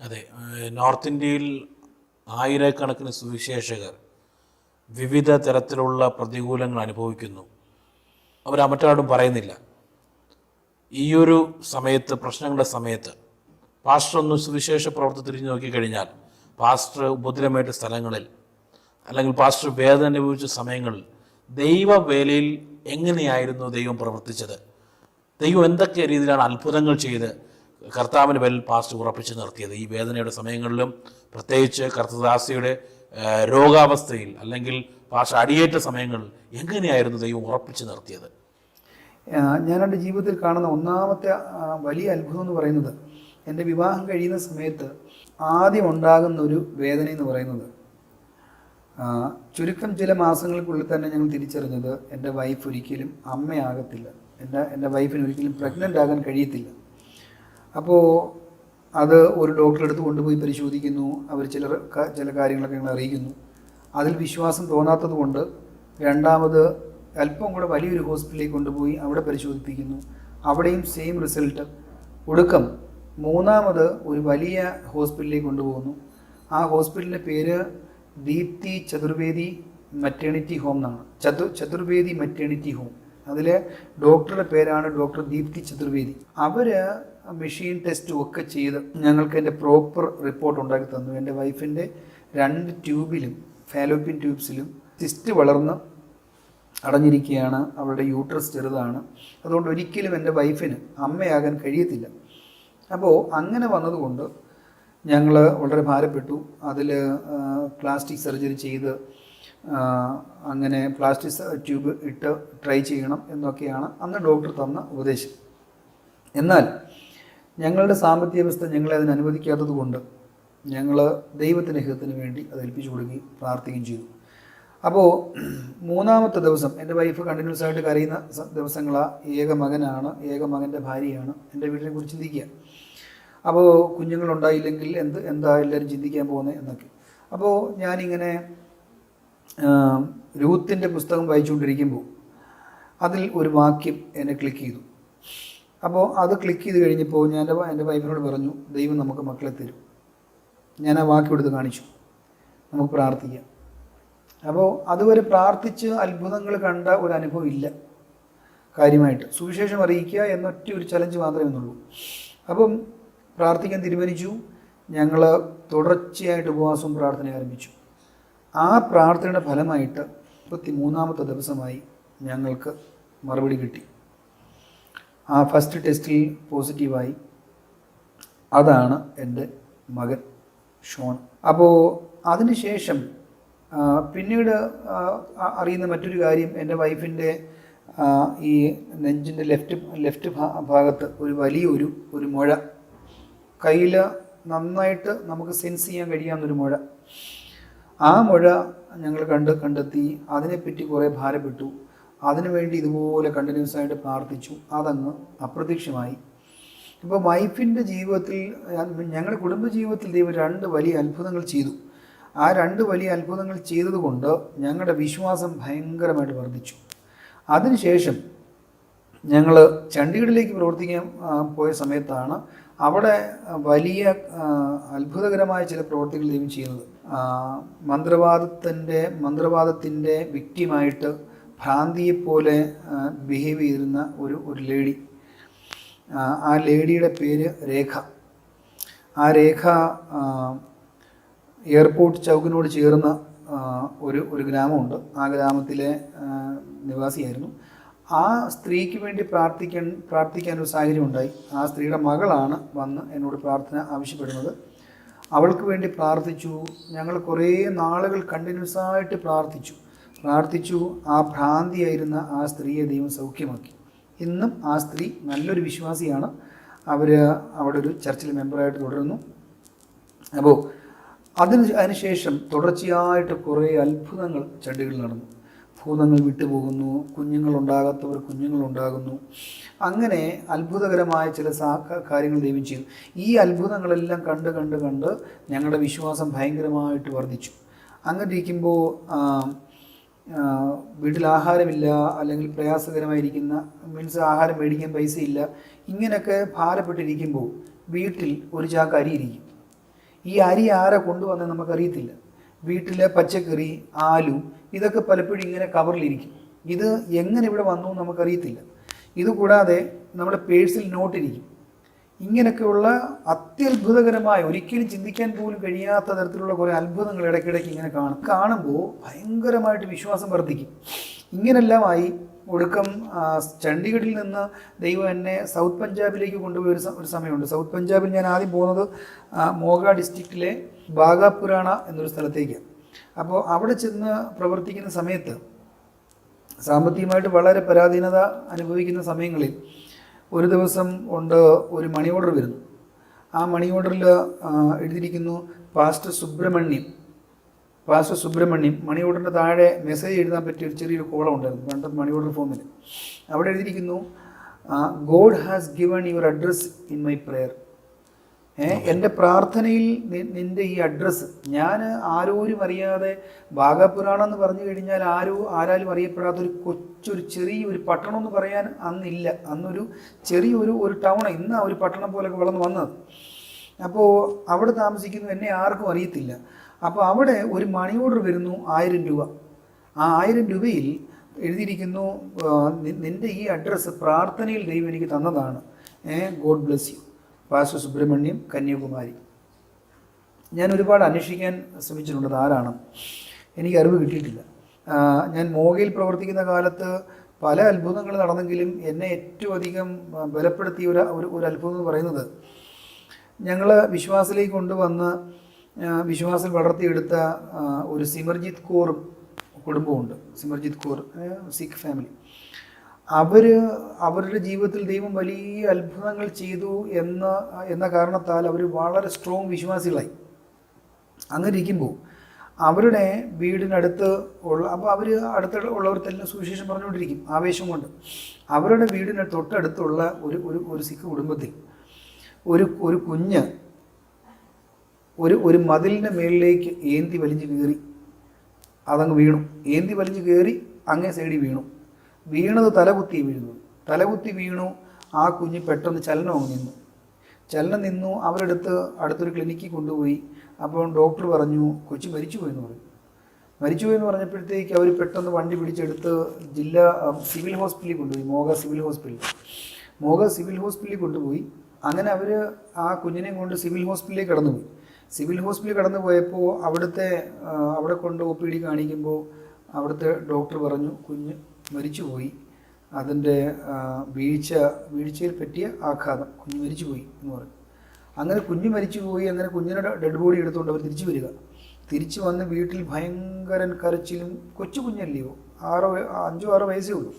അതെ, north ഇന്ത്യയിൽ ആയിരക്കണക്കിന് സുവിശേഷകർ വിവിധ തരത്തിലുള്ള പ്രതികൂലങ്ങൾ അനുഭവിക്കുന്നു. അവർ മറ്റാരോടും പറയുന്നില്ല. ഈയൊരു സമയത്ത്, പ്രശ്നങ്ങളുടെ സമയത്ത്, പാസ്റ്റർ ഒന്ന് സുവിശേഷ പ്രവർത്തി തിരിഞ്ഞു നോക്കിക്കഴിഞ്ഞാൽ, പാസ്റ്റർ ഉപദ്രവമേറ്റ സ്ഥലങ്ങളിൽ അല്ലെങ്കിൽ പാസ്റ്റർ വേദന അനുഭവിച്ച സമയങ്ങളിൽ ദൈവവേലയിൽ എങ്ങനെയായിരുന്നു ദൈവം പ്രവർത്തിച്ചത്, ദൈവം എന്തൊക്കെ രീതിയിലാണ് അത്ഭുതങ്ങൾ ചെയ്ത് കർത്താവിൻ്റെ പേരിൽ പാസ്റ്റർ ഉറപ്പിച്ച് നിർത്തിയത്. ഈ വേദനയുടെ സമയങ്ങളിലും പ്രത്യേകിച്ച് കർത്തദാസിയുടെ രോഗാവസ്ഥയിൽ അല്ലെങ്കിൽ പാസ്റ്റർ അടിയേറ്റ സമയങ്ങളിൽ എങ്ങനെയായിരുന്നു ദൈവം ഉറപ്പിച്ച് നിർത്തിയത്? ഞാൻ എൻ്റെ ജീവിതത്തിൽ കാണുന്ന ഒന്നാമത്തെ വലിയ അത്ഭുതം എന്ന് പറയുന്നത്, എൻ്റെ വിവാഹം കഴിയുന്ന സമയത്ത് ആദ്യം ഉണ്ടാകുന്ന ഒരു വേദന എന്ന് പറയുന്നത്, ചുരുക്കം ചില മാസങ്ങൾക്കുള്ളിൽ തന്നെ ഞങ്ങൾ തിരിച്ചറിഞ്ഞത് എൻ്റെ വൈഫ് ഒരിക്കലും അമ്മയാകത്തില്ല, എൻ്റെ വൈഫിന് ഒരിക്കലും പ്രഗ്നൻ്റ് ആകാൻ കഴിയത്തില്ല. അപ്പോൾ അത് ഒരു ഡോക്ടറെ അടുത്ത് കൊണ്ടുപോയി പരിശോധിക്കുന്നു. അവർ ചില കാര്യങ്ങളൊക്കെ ഞങ്ങൾ അറിയിക്കുന്നു. അതിൽ വിശ്വാസം തോന്നാത്തത് കൊണ്ട് രണ്ടാമത് അല്പം കൂടെ വലിയൊരു ഹോസ്പിറ്റലിലേക്ക് കൊണ്ടുപോയി അവിടെ പരിശോധിപ്പിക്കുന്നു. അവിടെയും സെയിം റിസൾട്ട്. ഒടുക്കം മൂന്നാമത് ഒരു വലിയ ഹോസ്പിറ്റലിലേക്ക് കൊണ്ടുപോകുന്നു. ആ ഹോസ്പിറ്റലിൻ്റെ പേര് ദീപ്തി ചതുർവേദി മെറ്റേണിറ്റി ഹോം എന്നാണ്. Chaturvedi maternity home. അതിലെ ഡോക്ടറുടെ പേരാണ് ഡോക്ടർ ദീപ്തി ചതുർവേദി. അവർ മെഷീൻ ടെസ്റ്റും ഒക്കെ ചെയ്ത് ഞങ്ങൾക്ക് എൻ്റെ പ്രോപ്പർ റിപ്പോർട്ട് ഉണ്ടാക്കി തന്നു. എൻ്റെ വൈഫിൻ്റെ 2 ട്യൂബിലും ഫാലോപ്പിൻ ട്യൂബ്സിലും സിസ്റ്റ് വളർന്ന് അടഞ്ഞിരിക്കുകയാണ്. അവളുടെ യൂട്രസ് ചെറുതാണ്. അതുകൊണ്ട് ഒരിക്കലും എൻ്റെ വൈഫിന് അമ്മയാകാൻ കഴിയത്തില്ല. അപ്പോൾ അങ്ങനെ വന്നതുകൊണ്ട് ഞങ്ങൾ വളരെ ഭാരപ്പെട്ടു. അതിൽ പ്ലാസ്റ്റിക് സർജറി ചെയ്ത് അങ്ങനെ പ്ലാസ്റ്റിക് ട്യൂബ് ഇട്ട് ട്രൈ ചെയ്യണം എന്നൊക്കെയാണ് അന്ന് ഡോക്ടർ തന്ന ഉപദേശം. എന്നാൽ ഞങ്ങളുടെ സാമ്പത്തിക വ്യവസ്ഥ ഞങ്ങളെ അതിന് അനുവദിക്കാത്തത് കൊണ്ട് ഞങ്ങൾ ദൈവത്തിൻ്റെ ഹിതത്തിന് വേണ്ടി അത് ഏൽപ്പിച്ചു കൊടുക്കുകയും പ്രാർത്ഥിക്കുകയും ചെയ്തു. അപ്പോൾ 3-ാമത്തെ ദിവസം എൻ്റെ വൈഫ് കണ്ടിന്യൂസ് ആയിട്ട് കരയുന്ന ദിവസങ്ങളാണ്. ഏക മകൻ്റെ ഭാര്യയാണ്. എൻ്റെ വീടിനെ കുറിച്ച് ചിന്തിക്കുക. അപ്പോൾ കുഞ്ഞുങ്ങളുണ്ടായില്ലെങ്കിൽ എന്താ എല്ലാവരും ചിന്തിക്കാൻ പോകുന്നത് എന്നൊക്കെ. അപ്പോൾ ഞാനിങ്ങനെ രൂത്തിൻ്റെ പുസ്തകം വായിച്ചുകൊണ്ടിരിക്കുമ്പോൾ അതിൽ ഒരു വാക്യം എന്നെ ക്ലിക്ക് ചെയ്തു. അപ്പോൾ അത് ക്ലിക്ക് ചെയ്ത് കഴിഞ്ഞപ്പോൾ ഞാൻ എൻ്റെ വൈഫിനോട് പറഞ്ഞു, ദൈവം നമുക്ക് മക്കളെ തരും. ഞാൻ ആ വാക്യം എടുത്ത് കാണിച്ചു, നമുക്ക് പ്രാർത്ഥിക്കാം. അപ്പോൾ അതുവരെ പ്രാർത്ഥിച്ച് അത്ഭുതങ്ങൾ കണ്ട ഒരു അനുഭവം ഇല്ല. കാര്യമായിട്ട് സുവിശേഷം അറിയിക്കുക എന്നൊറ്റ ഒരു ചലഞ്ച് മാത്രമേ ഉള്ളൂ. അപ്പം പ്രാർത്ഥിക്കാൻ തീരുമാനിച്ചു. ഞങ്ങൾ തുടർച്ചയായിട്ട് ഉപവാസവും പ്രാർത്ഥന ആരംഭിച്ചു. ആ പ്രാർത്ഥനയുടെ ഫലമായിട്ട് 33-ാമത്തെ ദിവസമായി ഞങ്ങൾക്ക് മറുപടി കിട്ടി. ആ ഫസ്റ്റ് ടെസ്റ്റിൽ പോസിറ്റീവായി. അതാണ് എൻ്റെ മകൻ ഷോൺ. അപ്പോൾ അതിനുശേഷം പിന്നീട് അറിയുന്ന മറ്റൊരു കാര്യം, എൻ്റെ വൈഫിൻ്റെ ഈ നെഞ്ചിൻ്റെ ലെഫ്റ്റ് ഭാഗത്ത് ഒരു വലിയൊരു മുഴ, കയ്യിൽ നന്നായിട്ട് നമുക്ക് സെൻസ് ചെയ്യാൻ കഴിയാവുന്നൊരു മുഴ. ആ മുഴ ഞങ്ങൾ കണ്ടെത്തി. അതിനെപ്പറ്റി കുറേ ഭാരപ്പെട്ടു. അതിനുവേണ്ടി ഇതുപോലെ കണ്ടിന്യൂസ് ആയിട്ട് പ്രാർത്ഥിച്ചു. അതങ്ങ് അപ്രത്യക്ഷമായി. ഇപ്പോൾ വൈഫിൻ്റെ ജീവിതത്തിൽ, ഞങ്ങളുടെ കുടുംബജീവിതത്തിൽ ദൈവം 2 വലിയ അത്ഭുതങ്ങൾ ചെയ്തു. ആ 2 വലിയ അത്ഭുതങ്ങൾ ചെയ്തതുകൊണ്ട് ഞങ്ങളുടെ വിശ്വാസം ഭയങ്കരമായിട്ട് വർദ്ധിച്ചു. അതിനുശേഷം ഞങ്ങൾ ചണ്ഡീഗഡിലേക്ക് പ്രവർത്തിക്കാൻ പോയ സമയത്താണ് അവിടെ വലിയ അത്ഭുതകരമായ ചില പ്രവൃത്തികൾ ദൈവം ചെയ്യുന്നത്. മന്ത്രവാദത്തിൻ്റെ വിക്റ്റിമായിട്ട് ഭ്രാന്തിയെപ്പോലെ ബിഹേവ് ചെയ്തിരുന്ന ഒരു ലേഡി. ആ ലേഡിയുടെ പേര് രേഖ. ആ രേഖ എയർപോർട്ട് ചൗക്കിനോട് ചേർന്ന ഒരു ഗ്രാമമുണ്ട്. ആ ഗ്രാമത്തിലെ നിവാസിയായിരുന്നു. ആ സ്ത്രീക്ക് വേണ്ടി പ്രാർത്ഥിക്കാൻ ഒരു സാഹചര്യം ഉണ്ടായി. ആ സ്ത്രീയുടെ മകളാണ് വന്ന് എന്നോട് പ്രാർത്ഥന ആവശ്യപ്പെടുന്നത്. അവൾക്ക് വേണ്ടി പ്രാർത്ഥിച്ചു. ഞങ്ങൾ കുറേ നാളുകൾ കണ്ടിന്യൂസ് ആയിട്ട് പ്രാർത്ഥിച്ചു. ആ ഭ്രാന്തിയായിരുന്ന ആ സ്ത്രീയെ ദൈവം സൗഖ്യമാക്കി. ഇന്നും ആ സ്ത്രീ നല്ലൊരു വിശ്വാസിയാണ്. അവിടെ ഒരു ചർച്ചിൽ മെമ്പറായിട്ട് തുടരുന്നു. അപ്പോൾ അതിനുശേഷം തുടർച്ചയായിട്ട് കുറേ അത്ഭുതങ്ങൾ ചണ്ഡീഗഡിൽ നടന്നു. ഭൂതങ്ങൾ വിട്ടുപോകുന്നു, കുഞ്ഞുങ്ങളുണ്ടാകാത്തവർ കുഞ്ഞുങ്ങളുണ്ടാകുന്നു. അങ്ങനെ അത്ഭുതകരമായ ചില കാര്യങ്ങൾ ദൈവം ചെയ്തു. ഈ അത്ഭുതങ്ങളെല്ലാം കണ്ട് ഞങ്ങളുടെ വിശ്വാസം ഭയങ്കരമായിട്ട് വർദ്ധിച്ചു. അങ്ങനെ ഇരിക്കുമ്പോൾ വീട്ടിൽ ആഹാരമില്ല, അല്ലെങ്കിൽ പ്രയാസകരമായിരിക്കുന്ന ആഹാരം മേടിക്കാൻ പൈസയില്ല, ഇങ്ങനെയൊക്കെ ഭാരപ്പെട്ടിരിക്കുമ്പോൾ വീട്ടിൽ ഒരു ചാക്ക് അരി ഇരിക്കും. ഈ അരി ആരെ കൊണ്ടുവന്ന് നമുക്കറിയത്തില്ല. വീട്ടിലെ പച്ചക്കറി, ആലു, ഇതൊക്കെ പലപ്പോഴും ഇങ്ങനെ കവറിലിരിക്കും. ഇത് എങ്ങനെ ഇവിടെ വന്നു നമുക്കറിയത്തില്ല. ഇതുകൂടാതെ നമ്മുടെ പേഴ്സിൽ നോട്ടിരിക്കും. ഇങ്ങനെയൊക്കെയുള്ള അത്യത്ഭുതകരമായ, ഒരിക്കലും ചിന്തിക്കാൻ പോലും കഴിയാത്ത തരത്തിലുള്ള കുറേ അത്ഭുതങ്ങൾ ഇടയ്ക്കിടയ്ക്ക് ഇങ്ങനെ കാണുമ്പോൾ ഭയങ്കരമായിട്ട് വിശ്വാസം വർദ്ധിക്കും. ഇങ്ങനെല്ലാമായി ഒടുക്കം ചണ്ഡീഗഡിൽ നിന്ന് ദൈവം എന്നെ സൗത്ത് പഞ്ചാബിലേക്ക് കൊണ്ടുപോയ ഒരു സമയമുണ്ട്. സൗത്ത് പഞ്ചാബിൽ ഞാൻ ആദ്യം പോകുന്നത് മോഗ ഡിസ്ട്രിക്റ്റിലെ ബാഗാപുരാണ എന്നൊരു സ്ഥലത്തേക്കാണ്. അപ്പോൾ അവിടെ ചെന്ന് പ്രവർത്തിക്കുന്ന സമയത്ത് സാമ്പത്തികമായിട്ട് വളരെ പരാധീനത അനുഭവിക്കുന്ന സമയങ്ങളിൽ ഒരു ദിവസം കൊണ്ട് ഒരു മണി ഓർഡർ വരുന്നു. ആ മണി ഓർഡറിൽ എഴുതിയിരിക്കുന്നു പാസ്റ്റർ സുബ്രഹ്മണ്യം. മണി ഓർഡറിൻ്റെ താഴെ മെസ്സേജ് എഴുതാൻ പറ്റിയ ഒരു ചെറിയൊരു കോളം ഉണ്ടായിരുന്നു പണ്ട് മണി ഓർഡർ ഫോമിൽ. അവിടെ എഴുതിയിരിക്കുന്നു, God has given your address in my prayer. എൻ്റെ പ്രാർത്ഥനയിൽ നിൻ്റെ ഈ അഡ്രസ്സ്. ഞാൻ ആരോരും അറിയാതെ, ബാഗാപുരാണം എന്ന് പറഞ്ഞു കഴിഞ്ഞാൽ ആരാലും അറിയപ്പെടാത്തൊരു ചെറിയൊരു പട്ടണം എന്ന് പറയാൻ അന്നില്ല. അന്നൊരു ചെറിയൊരു ടൗൺ, ഇന്ന് ഒരു പട്ടണം പോലെയൊക്കെ വളർന്നു വന്നത്. അപ്പോൾ അവിടെ താമസിക്കുന്നു, എന്നെ ആർക്കും അറിയത്തില്ല. അപ്പോൾ അവിടെ ഒരു മണി ഓർഡർ വരുന്നു, 1000 രൂപ. ആ 1000 രൂപയിൽ എഴുതിയിരിക്കുന്നു, നിൻ്റെ ഈ അഡ്രസ്സ് പ്രാർത്ഥനയിൽ ദൈവം എനിക്ക് തന്നതാണ്, God bless you, pastor Subramaniam, Kanyakumari. ഞാൻ ഒരുപാട് അന്വേഷിക്കാൻ ശ്രമിച്ചിട്ടുണ്ട് അത് ആരാണ്, എനിക്ക് അറിവ് കിട്ടിയിട്ടില്ല. ഞാൻ മോഗയിൽ പ്രവർത്തിക്കുന്ന കാലത്ത് പല അത്ഭുതങ്ങൾ നടന്നെങ്കിലും എന്നെ ഏറ്റവും അധികം ബലപ്പെടുത്തിയ ഒരു അത്ഭുതം എന്ന് പറയുന്നത്, ഞങ്ങൾ വിശ്വാസത്തിലേക്ക് കൊണ്ടുവന്ന് വിശ്വാസം വളർത്തിയെടുത്ത ഒരു സിമർജിത്ത് കൗർ കുടുംബമുണ്ട്. സിമർജിത്ത് കൗർ സിഖ് ഫാമിലി. അവരുടെ ജീവിതത്തിൽ ദൈവം വലിയ അത്ഭുതങ്ങൾ ചെയ്തു എന്ന കാരണത്താൽ അവർ വളരെ സ്ട്രോങ് വിശ്വാസികളായി. അങ്ങനെ ഇരിക്കുമ്പോൾ അവരുടെ വീടിനടുത്ത് അപ്പോൾ അവർ ഉള്ളവർക്കെല്ലാം സുവിശേഷം പറഞ്ഞുകൊണ്ടിരിക്കും ആവേശം കൊണ്ട്. അവരുടെ വീടിന് തൊട്ടടുത്തുള്ള ഒരു സിഖ് കുടുംബത്തിൽ ഒരു കുഞ്ഞ് ഒരു മതിലിൻ്റെ മേളിലേക്ക് ഏന്തി വലിഞ്ഞ് കയറി അതങ്ങ് വീണു. ഏന്തി വലിഞ്ഞ് കയറി അങ്ങേ സൈഡിൽ വീണത് തലകുത്തി വീണു. ആ കുഞ്ഞ് പെട്ടെന്ന് ചലനം നിന്നു. അടുത്തൊരു ക്ലിനിക്കിൽ കൊണ്ടുപോയി. അപ്പോൾ ഡോക്ടർ പറഞ്ഞു കൊച്ചു മരിച്ചുപോയെന്ന് പറഞ്ഞപ്പോഴത്തേക്ക് അവർ പെട്ടെന്ന് വണ്ടി പിടിച്ചെടുത്ത് ജില്ലാ സിവിൽ ഹോസ്പിറ്റലിൽ കൊണ്ടുപോയി. മോഗ സിവിൽ ഹോസ്പിറ്റലിൽ കൊണ്ടുപോയി. അങ്ങനെ അവർ ആ കുഞ്ഞിനെയും കൊണ്ട് സിവിൽ ഹോസ്പിറ്റലിലേക്ക് കടന്നുപോയി. സിവിൽ ഹോസ്പിറ്റലിൽ കടന്നു പോയപ്പോൾ അവിടെ കൊണ്ട് OPD കാണിക്കുമ്പോൾ അവിടുത്തെ ഡോക്ടർ പറഞ്ഞു കുഞ്ഞ് മരിച്ചുപോയി, അതിൻ്റെ വീഴ്ചയിൽ പറ്റിയ ആഘാതം, കുഞ്ഞ് മരിച്ചുപോയി എന്ന് പറഞ്ഞു. അങ്ങനെ കുഞ്ഞ് മരിച്ചുപോയി. അങ്ങനെ കുഞ്ഞിൻ്റെ ഡെഡ് ബോഡി എടുത്തുകൊണ്ട് അവർ തിരിച്ചു വന്ന് വീട്ടിൽ ഭയങ്കര കരച്ചിലും, കൊച്ചു കുഞ്ഞല്ലയോ, 5-6 വയസ്സേ ഉള്ളൂ.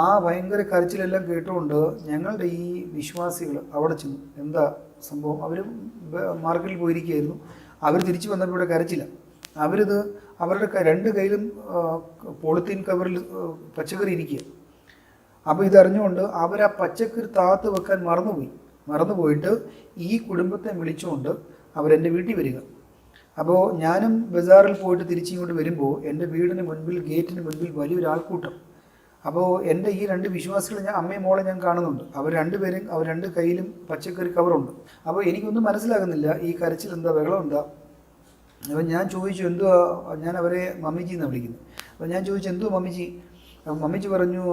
ആ ഭയങ്കര കരച്ചിലെല്ലാം കേട്ടുകൊണ്ട് ഞങ്ങളുടെ ഈ വിശ്വാസികൾ അവിടെ ചെന്നു. എന്താ സംഭവം? അവർ മാർക്കറ്റിൽ പോയിരിക്കുകയായിരുന്നു. അവർ തിരിച്ചു വന്നപ്പോൾ ഇവിടെ കരച്ചില്ല. അവരുടെ 2 കയ്യിലും പോളിത്തീൻ കവറിൽ പച്ചക്കറി ഇരിക്കുക. അപ്പോൾ ഇതറിഞ്ഞുകൊണ്ട് അവർ ആ പച്ചക്കറി താത്ത് വെക്കാൻ മറന്നുപോയിട്ട് ഈ കുടുംബത്തെ വിളിച്ചുകൊണ്ട് അവരെൻ്റെ വീട്ടിൽ വരിക. അപ്പോൾ ഞാനും ബസാറിൽ പോയിട്ട് തിരിച്ചിങ്ങോട്ട് വരുമ്പോൾ എൻ്റെ വീടിന് മുൻപിൽ ഗേറ്റിന് മുൻപിൽ വലിയൊരു ആൾക്കൂട്ടം. അപ്പോൾ എൻ്റെ ഈ 2 വിശ്വാസികൾ അമ്മയും മോളെ ഞാൻ കാണുന്നുണ്ട്. അവർ 2 കയ്യിലും പച്ചക്കറി കവറുണ്ട്. അപ്പോൾ എനിക്കൊന്നും മനസ്സിലാകുന്നില്ല ഈ കരച്ചിൽ എന്താ, ബഹളം എന്താ. അപ്പോൾ ഞാൻ ചോദിച്ചു എന്തുവാ, ഞാൻ അവരെ മമ്മിജി എന്നാണ് വിളിക്കുന്നത്. അപ്പോൾ ഞാൻ ചോദിച്ചു എന്തുവാ മമ്മിജി. മമ്മിജി പറഞ്ഞു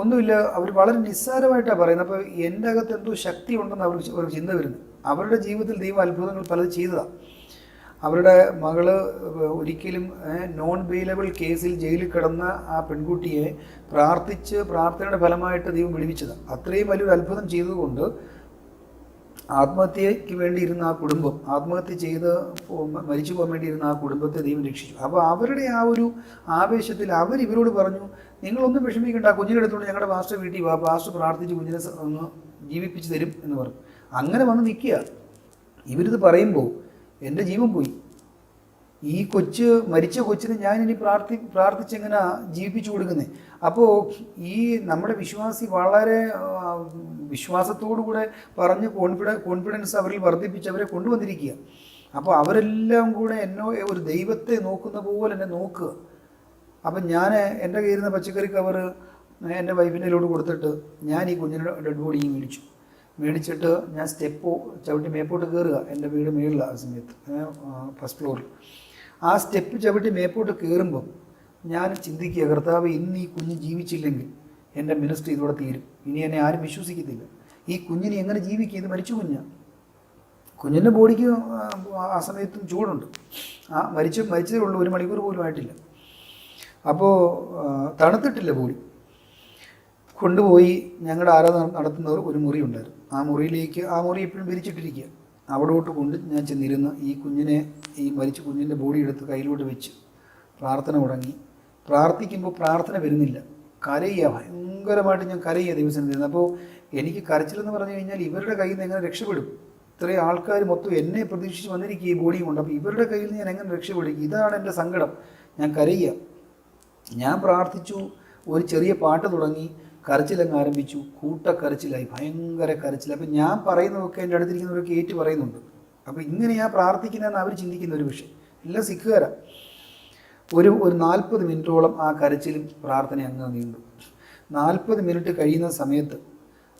ഒന്നുമില്ല. അവർ വളരെ നിസ്സാരമായിട്ടാണ് പറയുന്നത്. അപ്പോൾ എൻ്റെ അകത്ത് എന്തോ ശക്തി ഉണ്ടെന്ന് അവർക്ക് ചിന്ത വരുന്നത്. അവരുടെ ജീവിതത്തിൽ ദൈവം അത്ഭുതങ്ങൾ പലത് ചെയ്തതാണ്. അവരുടെ മകള് ഒരിക്കലും നോൺ ബെയിലബിൾ കേസിൽ ജയിലിൽ കിടന്ന ആ പെൺകുട്ടിയെ പ്രാർത്ഥനയുടെ ഫലമായിട്ട് ദൈവം വിടുവിച്ചതാണ്. അത്രയും വലിയൊരു അത്ഭുതം ചെയ്തുകൊണ്ട് ആത്മഹത്യയ്ക്ക് വേണ്ടിയിരുന്ന ആ കുടുംബം, ആത്മഹത്യ ചെയ്ത് മരിച്ചു പോകാൻ വേണ്ടിയിരുന്ന ആ കുടുംബത്തെ ദൈവം രക്ഷിച്ചു. അപ്പോൾ അവരുടെ ആ ഒരു ആവേശത്തിൽ ഇവരോട് പറഞ്ഞു നിങ്ങളൊന്നും വിഷമിക്കേണ്ട, കുഞ്ഞിനെ എടുത്തുകൊണ്ട് ഞങ്ങളുടെ പാസ്റ്റർ വീട്ടിൽ വാ, പാസ്റ്റർ പ്രാർത്ഥിച്ച് കുഞ്ഞിനെ ഒന്ന് ജീവിപ്പിച്ച് തരും എന്ന് പറഞ്ഞു. അങ്ങനെ വന്ന് നിൽക്കുക. ഇവരിത് പറയുമ്പോൾ എൻ്റെ ജീവൻ പോയി. ഈ മരിച്ച കൊച്ചിനെ ഞാനിനി പ്രാർത്ഥിച്ചെങ്ങനെ ജീവിപ്പിച്ചു കൊടുക്കുന്നത്? അപ്പോൾ ഈ നമ്മുടെ വിശ്വാസി വളരെ വിശ്വാസത്തോടുകൂടെ പറഞ്ഞ് കോൺഫിഡൻസ് അവരിൽ വർദ്ധിപ്പിച്ച് അവരെ കൊണ്ടുവന്നിരിക്കുക. അപ്പോൾ അവരെല്ലാം കൂടെ ഒരു ദൈവത്തെ നോക്കുന്ന പോലെ എന്നെ നോക്കുക. അപ്പം ഞാൻ എൻ്റെ കയ്യിൽ നിന്ന് പച്ചക്കറി കവർ എൻ്റെ വൈഫിൻ്റെ കയ്യിലോട്ട് കൊടുത്തിട്ട് ഞാൻ ഈ കുഞ്ഞിൻ്റെ ഡെഡ് ബോഡി മേടിച്ചിട്ട് ഞാൻ സ്റ്റെപ്പ് ചവിട്ടി മേപ്പോട്ട് കയറുക. എൻ്റെ വീട് മേളിലാണ് ആ സമയത്ത്, ഫസ്റ്റ് ഫ്ലോറിൽ. ആ സ്റ്റെപ്പ് ചവിട്ടി മേപ്പോട്ട് കയറുമ്പം ഞാൻ ചിന്തിക്കുക, കർത്താവ് ഇന്ന് ഈ കുഞ്ഞ് ജീവിച്ചില്ലെങ്കിൽ എൻ്റെ മിനിസ്ട്രി ഇതോടെ തീരും, ഇനി എന്നെ ആരും വിശ്വസിക്കത്തില്ല. ഈ കുഞ്ഞിനെ എങ്ങനെ ജീവിക്കുക? ഇത് മരിച്ചു കുഞ്ഞിൻ്റെ ബോഡിക്ക് ആ സമയത്തും ചൂടുണ്ട്. മരിച്ചതേ ഉള്ളൂ, 1 മണിക്കൂർ പോലും ആയിട്ടില്ല. അപ്പോൾ തണുത്തിട്ടില്ല ബോഡി. കൊണ്ടുപോയി ഞങ്ങളുടെ ആരാധന നടത്തുന്നവർ ഒരു മുറി ഉണ്ടായിരുന്നു. ആ മുറി എപ്പോഴും വിരിച്ചിട്ടിരിക്കുക. അവിടോട്ട് കൊണ്ട് ഞാൻ ചെന്നിരുന്ന് ഈ മരിച്ച കുഞ്ഞിൻ്റെ ബോഡി എടുത്ത് കയ്യിലോട്ട് വെച്ച് പ്രാർത്ഥന തുടങ്ങി. പ്രാർത്ഥിക്കുമ്പോൾ പ്രാർത്ഥന വരുന്നില്ല, കരയുക, ഭയങ്കരമായിട്ട് ഞാൻ കരയുക ദൈവസന്നിധിയിൽ. അപ്പോൾ എനിക്ക് കരച്ചിലെന്ന് പറഞ്ഞു കഴിഞ്ഞാൽ ഇവരുടെ കയ്യിൽ നിന്ന് എങ്ങനെ രക്ഷപ്പെടും? ഇത്രയും ആൾക്കാർ മൊത്തം എന്നെ പ്രതീക്ഷിച്ച് വന്നിരിക്കുക ഈ ബോഡിയും കൊണ്ട്. അപ്പോൾ ഇവരുടെ കയ്യിൽ നിന്ന് ഞാൻ എങ്ങനെ രക്ഷപ്പെടും? ഇതാണ് എൻ്റെ സങ്കടം. ഞാൻ കരയുക. ഞാൻ പ്രാർത്ഥിച്ചു, ഒരു ചെറിയ പാട്ട് തുടങ്ങി, കരച്ചിലങ്ങ് ആരംഭിച്ചു. കൂട്ടക്കരച്ചിലായി, ഭയങ്കര കരച്ചിൽ. അപ്പം ഞാൻ പറയുന്നതൊക്കെ എൻ്റെ അടുത്തിരിക്കുന്നവരൊക്കെ ഏറ്റു പറയുന്നുണ്ട്. അപ്പോൾ ഇങ്ങനെയാണ് പ്രാർത്ഥിക്കുന്നതെന്ന് അവർ ചിന്തിക്കുന്ന ഒരു വിഷയം. എല്ലാം സിഖുകാരാണ്. ഒരു 40 മിനിറ്റോളം ആ കരച്ചിലും പ്രാർത്ഥന അങ്ങ് നീണ്ടു. 40 മിനിറ്റ് കഴിയുന്ന സമയത്ത്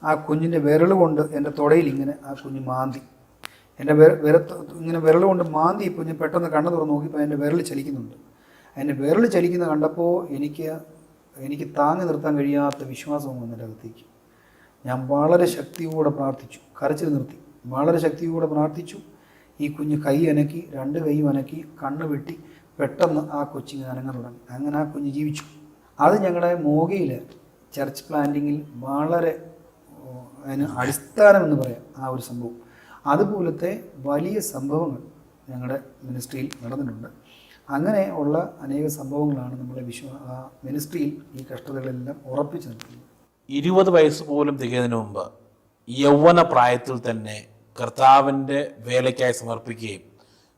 ആ കുഞ്ഞിൻ്റെ വിരൽ കൊണ്ട് എൻ്റെ തുടയിൽ ഇങ്ങനെ ആ കുഞ്ഞ് മാന്തി. എൻ്റെ ഇങ്ങനെ വിരൽ കൊണ്ട് മാന്തിയപ്പോൾ ഞാൻ പെട്ടെന്ന് കണ്ണ് തുറന്ന് നോക്കിയപ്പോൾ എൻ്റെ വിരൽ ചലിക്കുന്നുണ്ട്. എൻ്റെ വിരൽ ചലിക്കുന്ന കണ്ടപ്പോൾ എനിക്ക് താങ്ങി നിർത്താൻ കഴിയാത്ത വിശ്വാസം വന്നു എൻ്റെ അകത്തേക്ക്. ഞാൻ വളരെ ശക്തിയോടെ പ്രാർത്ഥിച്ചു, കരച്ചിൽ നിർത്തി, വളരെ ശക്തിയോടെ പ്രാർത്ഥിച്ചു. ഈ കുഞ്ഞ് കൈ അനക്കി, 2 കൈയും അനക്കി, കണ്ണ് വെട്ടി, പെട്ടെന്ന് ആ കൊച്ചിന് അനങ്ങാൻ തുടങ്ങി. അങ്ങനെ ആ കുഞ്ഞ് ജീവിച്ചു. അത് ഞങ്ങളുടെ മോഗയിൽ ചർച്ച് പ്ലാന്റിങ്ങിൽ വളരെ അതിന് അടിസ്ഥാനം എന്ന് പറയാം ആ ഒരു സംഭവം. അതുപോലത്തെ വലിയ സംഭവങ്ങൾ ഞങ്ങളുടെ മിനിസ്ട്രിയിൽ നടന്നിട്ടുണ്ട്. അങ്ങനെ ഉള്ള അനേക സംഭവങ്ങളാണ് നമ്മളെ മിനിസ്ട്രിയിൽ ഈ കഷ്ടതകളെല്ലാം ഉറപ്പിച്ചു നിർത്തുന്നത്. 20 വയസ്സ് പോലും തികയുന്നതിന് മുമ്പ് യൗവന പ്രായത്തിൽ തന്നെ കർത്താവിൻ്റെ വേലയ്ക്കായി സമർപ്പിക്കുകയും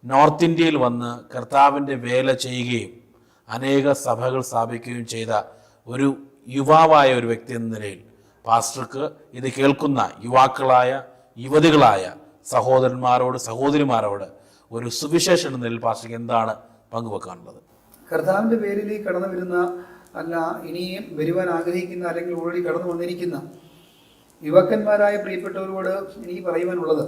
നോർത്ത് ഇന്ത്യയിൽ വന്ന് കർത്താവിൻ്റെ വേല ചെയ്യുകയും അനേക സഭകൾ സ്ഥാപിക്കുകയും ചെയ്ത ഒരു യുവാവായ ഒരു വ്യക്തി എന്ന നിലയിൽ പാസ്റ്റർക്ക് ഇത് കേൾക്കുന്ന യുവാക്കളായ യുവതികളായ സഹോദരന്മാരോട് സഹോദരിമാരോട് ഒരു സുവിശേഷം എന്ന നിലയിൽ പാസ്റ്റർക്ക് എന്താണ് പങ്കുവെക്കാനുള്ളത്? കർത്താവിൻ്റെ പേരിലേക്ക് കടന്നു വരുന്ന, അല്ല ഇനിയും വരുവാൻ ആഗ്രഹിക്കുന്ന, അല്ലെങ്കിൽ ഓൾറെഡി കടന്നു വന്നിരിക്കുന്ന യുവക്കന്മാരായ പ്രിയപ്പെട്ടവരോട് എനിക്ക് പറയുവാനുള്ളത്,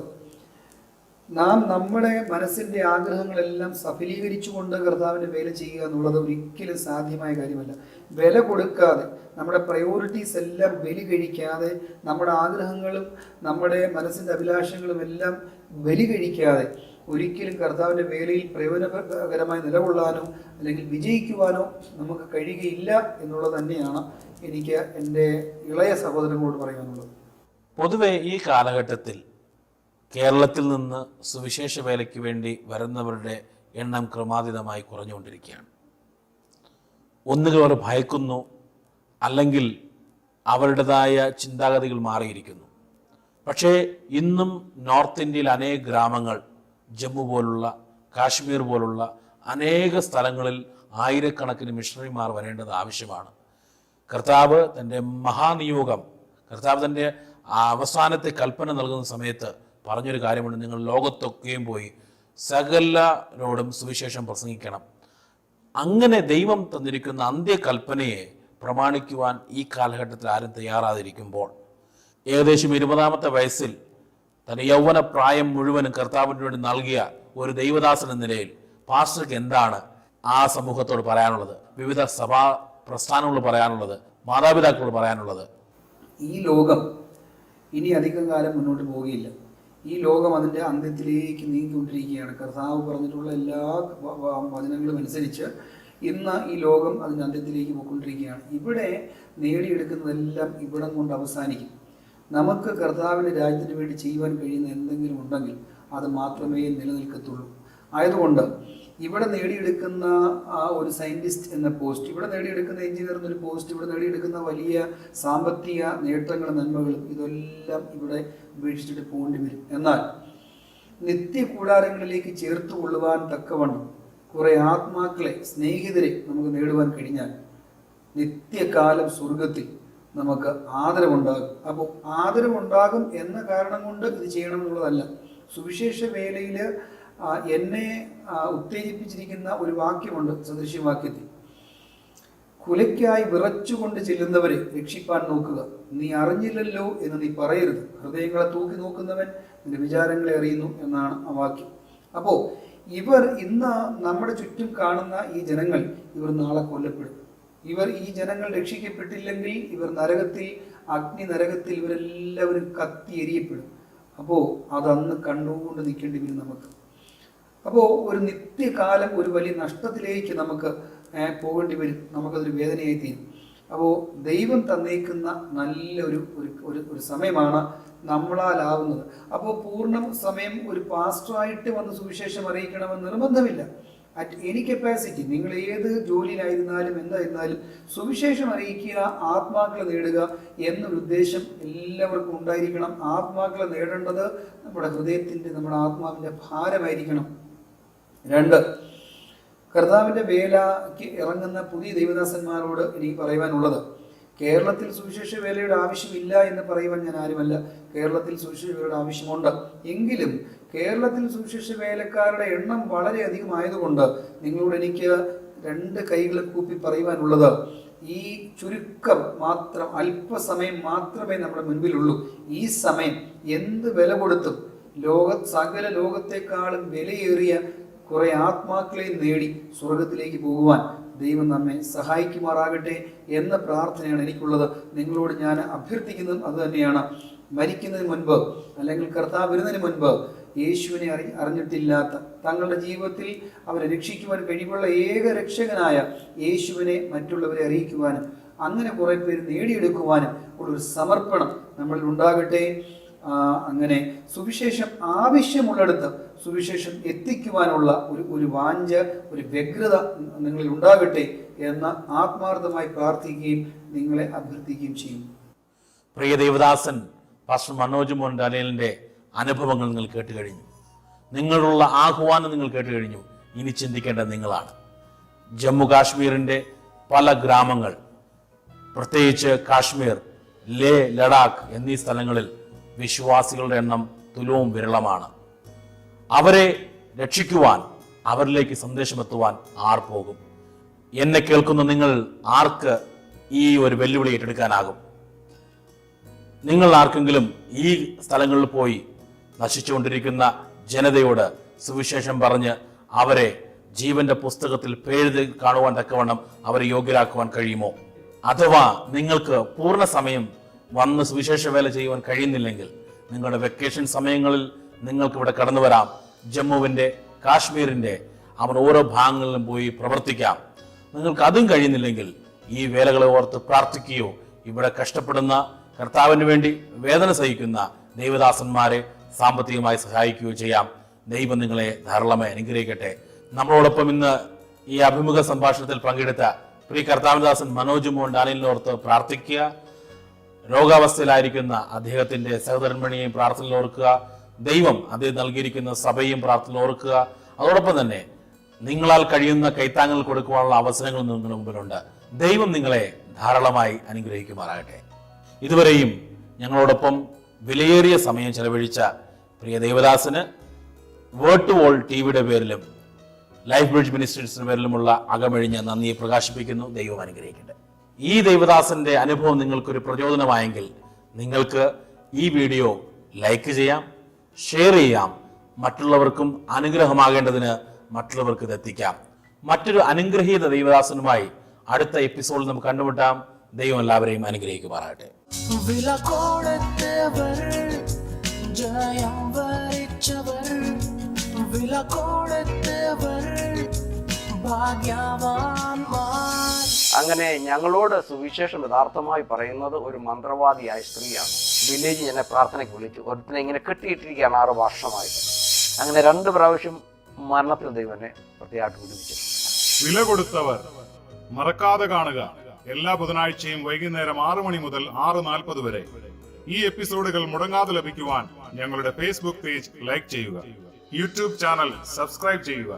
നാം നമ്മുടെ മനസ്സിൻ്റെ ആഗ്രഹങ്ങളെല്ലാം സഫലീകരിച്ചുകൊണ്ട് കർത്താവിൻ്റെ വേല ചെയ്യുക എന്നുള്ളത് ഒരിക്കലും സാധ്യമായ കാര്യമല്ല. വില കൊടുക്കാതെ, നമ്മുടെ പ്രയോറിറ്റീസ് എല്ലാം ബലി കഴിക്കാതെ, നമ്മുടെ ആഗ്രഹങ്ങളും നമ്മുടെ മനസ്സിൻ്റെ അഭിലാഷങ്ങളും എല്ലാം ബലി കഴിക്കാതെ ഒരിക്കലും കർത്താവിൻ്റെ വേലയിൽ പ്രയോജനകരമായി നിലകൊള്ളാനോ അല്ലെങ്കിൽ വിജയിക്കുവാനോ നമുക്ക് കഴിയുകയില്ല എന്നുള്ളത് തന്നെയാണ് എനിക്ക് എൻ്റെ ഇളയ സഹോദരങ്ങളോട് പറയാനുള്ളത്. പൊതുവെ ഈ കാലഘട്ടത്തിൽ കേരളത്തിൽ നിന്ന് സുവിശേഷ വേലയ്ക്ക് വേണ്ടി വരുന്നവരുടെ എണ്ണം ക്രമാതീതമായി കുറഞ്ഞുകൊണ്ടിരിക്കുകയാണ്. ഒന്നുകിൽ അവർ ഭയക്കുന്നു, അല്ലെങ്കിൽ അവരുടേതായ ചിന്താഗതികൾ മാറിയിരിക്കുന്നു. പക്ഷേ ഇന്നും നോർത്ത് ഇന്ത്യയിൽ അനേക ഗ്രാമങ്ങൾ, ജമ്മു പോലുള്ള, കാശ്മീർ പോലുള്ള അനേക സ്ഥലങ്ങളിൽ ആയിരക്കണക്കിന് മിഷണറിമാർ വരേണ്ടത് ആവശ്യമാണ്. കർത്താവ് തൻ്റെ മഹാനിയോഗം, കർത്താവ് തൻ്റെ അവസാനത്തെ കൽപ്പന നൽകുന്ന സമയത്ത് പറഞ്ഞൊരു കാര്യമുണ്ട്: നിങ്ങൾ ലോകത്തൊക്കെയും പോയി സകലരോടും സുവിശേഷം പ്രസംഗിക്കണം. അങ്ങനെ ദൈവം തന്നിരിക്കുന്ന അന്ത്യകൽപ്പനയെ പ്രമാണിക്കുവാൻ ഈ കാലഘട്ടത്തിൽ ആരും തയ്യാറാതിരിക്കുമ്പോൾ, ഏകദേശം 20-ാമത്തെ വയസ്സിൽ തൻ്റെ യൗവന പ്രായം മുഴുവനും കർത്താവിന് വേണ്ടി നൽകിയ ഒരു ദൈവദാസൻ എന്ന നിലയിൽ പാസ്റ്റർക്ക് എന്താണ് ആ സമൂഹത്തോട് പറയാനുള്ളത്? വിവിധ സഭാ പ്രസ്ഥാനങ്ങളോട് പറയാനുള്ളത്? മാതാപിതാക്കളോട് പറയാനുള്ളത്? ഈ ലോകം ഇനി അധികം കാലം മുന്നോട്ട് പോവുകയില്ല. ഈ ലോകം അതിൻ്റെ അന്ത്യത്തിലേക്ക് നീങ്ങിക്കൊണ്ടിരിക്കുകയാണ്. കർത്താവ് പറഞ്ഞിട്ടുള്ള എല്ലാ വചനങ്ങളും അനുസരിച്ച് ഇന്ന് ഈ ലോകം അതിൻ്റെ അന്ത്യത്തിലേക്ക് പോയിക്കൊണ്ടിരിക്കുകയാണ്. ഇവിടെ നേടിയെടുക്കുന്നതെല്ലാം ഇവിടം കൊണ്ട് അവസാനിക്കും. നമുക്ക് കർത്താവിൻ്റെ രാജ്യത്തിന് വേണ്ടി ചെയ്യുവാൻ കഴിയുന്ന എന്തെങ്കിലും ഉണ്ടെങ്കിൽ അത് മാത്രമേ നിലനിൽക്കത്തുള്ളൂ. ആയതുകൊണ്ട് ഇവിടെ നേടിയെടുക്കുന്ന ആ ഒരു സയൻറ്റിസ്റ്റ് എന്ന പോസ്റ്റ്, ഇവിടെ നേടിയെടുക്കുന്ന എഞ്ചിനീയർ എന്നൊരു പോസ്റ്റ്, ഇവിടെ നേടിയെടുക്കുന്ന വലിയ സാമ്പത്തിക നേട്ടങ്ങളും നന്മകളും ഇതെല്ലാം ഇവിടെ ഉപേക്ഷിച്ചിട്ട് പോകേണ്ടി വരും. എന്നാൽ നിത്യ കൂടാരങ്ങളിലേക്ക് ചേർത്ത് കൊള്ളുവാൻ തക്കവണ്ണം കുറേ ആത്മാക്കളെ, സ്നേഹിതരെ നമുക്ക് നേടുവാൻ കഴിഞ്ഞാൽ നിത്യകാലം സ്വർഗത്തിൽ നമുക്ക് ആദരവുണ്ടാകും. അപ്പോൾ ആദരവുണ്ടാകും എന്ന കാരണം കൊണ്ട് ഇത് ചെയ്യണം എന്നുള്ളതല്ല. സുവിശേഷ വേലയിൽ എന്നെ ഉത്തേജിപ്പിച്ചിരിക്കുന്ന ഒരു വാക്യമുണ്ട് സദൃശ്യവാക്യത്തിൽ: കുലയ്ക്കായി വിറച്ചുകൊണ്ട് ചെല്ലുന്നവരെ രക്ഷിപ്പാൻ നോക്കുക, നീ അറിഞ്ഞില്ലല്ലോ എന്ന് നീ പറയരുത്, ഹൃദയങ്ങളെ തൂക്കി നോക്കുന്നവൻ നിന്റെ വിചാരങ്ങളെ അറിയുന്നു എന്നാണ് ആ വാക്യം. അപ്പോൾ ഇവർ ഇന്ന് നമ്മുടെ ചുറ്റും കാണുന്ന ഈ ജനങ്ങൾ, ഇവർ നാളെ കൊല്ലപ്പെടും. ഈ ജനങ്ങൾ രക്ഷിക്കപ്പെട്ടില്ലെങ്കിൽ ഇവർ നരകത്തിൽ, അഗ്നി നരകത്തിൽ ഇവരെല്ലാവരും കത്തി എരിയപ്പെടും. അപ്പോൾ അതന്ന് കണ്ടുകൊണ്ട് നിൽക്കേണ്ടി വരും നമുക്ക്. അപ്പോൾ ഒരു നിത്യകാലം ഒരു വലിയ നഷ്ടത്തിലേക്ക് നമുക്ക് പോകേണ്ടി വരും. നമുക്കതൊരു വേദനയായി തീരും. അപ്പോൾ ദൈവം തന്നേക്കുന്ന നല്ലൊരു ഒരു സമയമാണ് നമ്മളാലാവുന്നത്. അപ്പോൾ പൂർണ്ണ സമയം ഒരു പാസ്റ്ററായിട്ട് വന്ന് സുവിശേഷം അറിയിക്കണമെന്ന് നിർബന്ധമില്ല. അറ്റ് എനി കപ്പാസിറ്റി, നിങ്ങൾ ഏത് ജോലിയിലായിരുന്നാലും എന്തായിരുന്നാലും സുവിശേഷം അറിയിക്കുക, ആത്മാക്കളെ നേടുക എന്നൊരു ഉദ്ദേശം എല്ലാവർക്കും ഉണ്ടായിരിക്കണം. ആത്മാക്കളെ നേടേണ്ടത് നമ്മുടെ ഹൃദയത്തിൻ്റെ, നമ്മുടെ ആത്മാവിൻ്റെ ഭാരമായിരിക്കണം. 2, കർത്താവിൻ്റെ വേലയ്ക്ക് ഇറങ്ങുന്ന പുതിയ ദൈവദാസന്മാരോട് എനിക്ക് പറയുവാനുള്ളത്, കേരളത്തിൽ സുവിശേഷ വേലയുടെ ആവശ്യമില്ല എന്ന് പറയുവാൻ ഞാൻ ആരുമല്ല. കേരളത്തിൽ സുവിശേഷ വേലയുടെ ആവശ്യമുണ്ട്. എങ്കിലും കേരളത്തിൽ സുവിശേഷ വേലക്കാരുടെ എണ്ണം വളരെയധികം ആയതുകൊണ്ട് നിങ്ങളോട് എനിക്ക് 2 കൈകൾ കൂപ്പി പറയുവാനുള്ളത്, ഈ ചുരുക്കം മാത്രം, അല്പസമയം മാത്രമേ നമ്മുടെ മുൻപിലുള്ളൂ. ഈ സമയം എന്ത് വില കൊടുത്തും സകല ലോകത്തെക്കാളും വിലയേറിയ കുറെ ആത്മാക്കളെ നേടി സ്വർഗത്തിലേക്ക് പോകുവാൻ ദൈവം നമ്മെ സഹായിക്കുമാറാകട്ടെ എന്ന പ്രാർത്ഥനയാണ് എനിക്കുള്ളത്. നിങ്ങളോട് ഞാൻ അഭ്യർത്ഥിക്കുന്നതും അതുതന്നെയാണ്. മരിക്കുന്നതിന് മുൻപ് അല്ലെങ്കിൽ കർത്താവ് വരുന്നതിന് മുൻപ് യേശുവിനെ അറിഞ്ഞിട്ടില്ലാത്ത, തങ്ങളുടെ ജീവിതത്തിൽ അവരെ രക്ഷിക്കുവാൻ കഴിവുള്ള ഏക രക്ഷകനായ യേശുവിനെ മറ്റുള്ളവരെ അറിയിക്കുവാനും അങ്ങനെ കുറേ പേര് നേടിയെടുക്കുവാനും ഉള്ളൊരു സമർപ്പണം നമ്മളിൽ ഉണ്ടാകട്ടെ. അങ്ങനെ സുവിശേഷം ആവശ്യമുള്ളിടത്ത് സുവിശേഷം എത്തിക്കുവാനുള്ള ഒരു വാഞ്ച, ഒരു വ്യഗ്രത നിങ്ങളിൽ ഉണ്ടാകട്ടെ എന്ന് ആത്മാർത്ഥമായി പ്രാർത്ഥിക്കുകയും നിങ്ങളെ അഭ്യർത്ഥിക്കുകയും ചെയ്യും. പ്രിയ ദേവദാസൻ പാസ്റ്റർ മനോജ് മോഹൻ ഡാനിയലിൻ്റെ അനുഭവങ്ങൾ നിങ്ങൾ കേട്ട് കഴിഞ്ഞു. നിങ്ങളുള്ള ആഹ്വാനം നിങ്ങൾ കേട്ട് കഴിഞ്ഞു. ഇനി ചിന്തിക്കേണ്ടത് നിങ്ങളാണ്. ജമ്മു കാശ്മീരിൻ്റെ പല ഗ്രാമങ്ങൾ, പ്രത്യേകിച്ച് കാശ്മീർ, ലേ, ലഡാക്ക് എന്നീ സ്ഥലങ്ങളിൽ വിശ്വാസികളുടെ എണ്ണം തുലവും വിരളമാണ്. അവരെ രക്ഷിക്കുവാൻ, അവരിലേക്ക് സന്ദേശമെത്തുവാൻ ആർ പോകും? എന്നെ കേൾക്കുന്ന നിങ്ങൾ ആർക്ക് ഈ ഒരു വെല്ലുവിളി ഏറ്റെടുക്കാനാകും? നിങ്ങൾ ആർക്കെങ്കിലും ഈ സ്ഥലങ്ങളിൽ പോയി നശിച്ചുകൊണ്ടിരിക്കുന്ന ജനതയോട് സുവിശേഷം പറഞ്ഞ് അവരെ ജീവന്റെ പുസ്തകത്തിൽ പേര് കാണുവാൻ തക്കവണ്ണം അവരെ യോഗ്യരാക്കുവാൻ കഴിയുമോ? അഥവാ നിങ്ങൾക്ക് പൂർണ്ണ സമയം വന്ന് സുവിശേഷ വേല ചെയ്യുവാൻ കഴിയുന്നില്ലെങ്കിൽ നിങ്ങളുടെ വെക്കേഷൻ സമയങ്ങളിൽ നിങ്ങൾക്ക് ഇവിടെ കടന്നു വരാം. ജമ്മുവിൻ്റെ, കാശ്മീരിൻ്റെ അവർ ഓരോ ഭാഗങ്ങളിലും പോയി പ്രവർത്തിക്കാം. നിങ്ങൾക്ക് അതും കഴിയുന്നില്ലെങ്കിൽ ഈ വേലകളെ ഓർത്ത് പ്രാർത്ഥിക്കുകയോ ഇവിടെ കഷ്ടപ്പെടുന്ന കർത്താവിന് വേണ്ടി വേദന സഹിക്കുന്ന ദൈവദാസന്മാരെ സാമ്പത്തികമായി സഹായിക്കുകയോ ചെയ്യാം. ദൈവം നിങ്ങളെ ധാരാളമായി അനുഗ്രഹിക്കട്ടെ. നമ്മളോടൊപ്പം ഇന്ന് ഈ അഭിമുഖ സംഭാഷണത്തിൽ പങ്കെടുത്ത പ്രിയ കർത്താവദാസൻ മനോജ് മോഹൻ ഡാനിയലിനോർത്ത് പ്രാർത്ഥിക്കുക. രോഗാവസ്ഥയിലായിരിക്കുന്ന അദ്ദേഹത്തിന്റെ സഹധർമ്മിണിയെയും പ്രാർത്ഥനയിൽ ഓർക്കുക. ദൈവം അദ്ദേഹം നൽകിയിരിക്കുന്ന സഭയും പ്രാർത്ഥനയിൽ ഓർക്കുക. അതോടൊപ്പം തന്നെ നിങ്ങളാൽ കഴിയുന്ന കൈത്താങ്ങൽ കൊടുക്കുവാനുള്ള അവസരങ്ങൾ നിങ്ങളുടെ മുമ്പിലുണ്ട്. ദൈവം നിങ്ങളെ ധാരാളമായി അനുഗ്രഹിക്കുമാറാകട്ടെ. ഇതുവരെയും ഞങ്ങളോടൊപ്പം വിലയേറിയ സമയം ചെലവഴിച്ച പ്രിയ ദേവദാസന് വേർഡ് ടു വോൾ ടിവിയുടെ പേരിലും ലൈഫ് ബ്രിഡ്ജ് മിനിസ്ട്രീസിന്റെ പേരിലുമുള്ള അകമഴിഞ്ഞ നന്ദിയെ പ്രകാശിപ്പിക്കുന്നു. ദൈവം അനുഗ്രഹിക്കട്ടെ. ഈ ദേവദാസന്റെ അനുഭവം നിങ്ങൾക്കൊരു പ്രചോദനമായെങ്കിൽ നിങ്ങൾക്ക് ഈ വീഡിയോ ലൈക്ക് ചെയ്യാം, ഷെയർ ചെയ്യാം. മറ്റുള്ളവർക്കും അനുഗ്രഹമാകേണ്ടതിന് മറ്റുള്ളവർക്ക് ഇത് എത്തിക്കാം. മറ്റൊരു അനുഗ്രഹീത ദൈവദാസനുമായി അടുത്ത എപ്പിസോഡിൽ നമുക്ക് കണ്ടുമുട്ടാം. ദൈവം എല്ലാവരെയും അനുഗ്രഹിക്കുമാറാകട്ടെ. അങ്ങനെ ഞങ്ങളോട് സുവിശേഷം യഥാർത്ഥമായി പറയുന്നത് ഒരു മന്ത്രവാദിയായ സ്ത്രീയാണ്. വില്ലേജ് എന്നെ പ്രാർത്ഥനയ്ക്ക് വിളിച്ചു. ഒരുത്തിനെ ഇങ്ങനെ കെട്ടിയിട്ടിരിക്കുകയാണ് 6 വർഷമായിട്ട്. അങ്ങനെ 2 പ്രാവശ്യം മരണത്തിൽ ദൈവം എന്നെ പ്രത്യേകമായിട്ട് വിടുവിച്ചു. വില കൊടുത്തവർ മറക്കാതെ കാണുക. എല്ലാ ബുധനാഴ്ചയും വൈകുന്നേരം 6 മണി മുതൽ 6:40 വരെ. ഈ എപ്പിസോഡുകൾ മുടങ്ങാതെ ലഭിക്കുവാൻ ഞങ്ങളുടെ ഫേസ്ബുക്ക് പേജ് ലൈക്ക് ചെയ്യുക, യൂട്യൂബ് ചാനൽ സബ്സ്ക്രൈബ് ചെയ്യുക.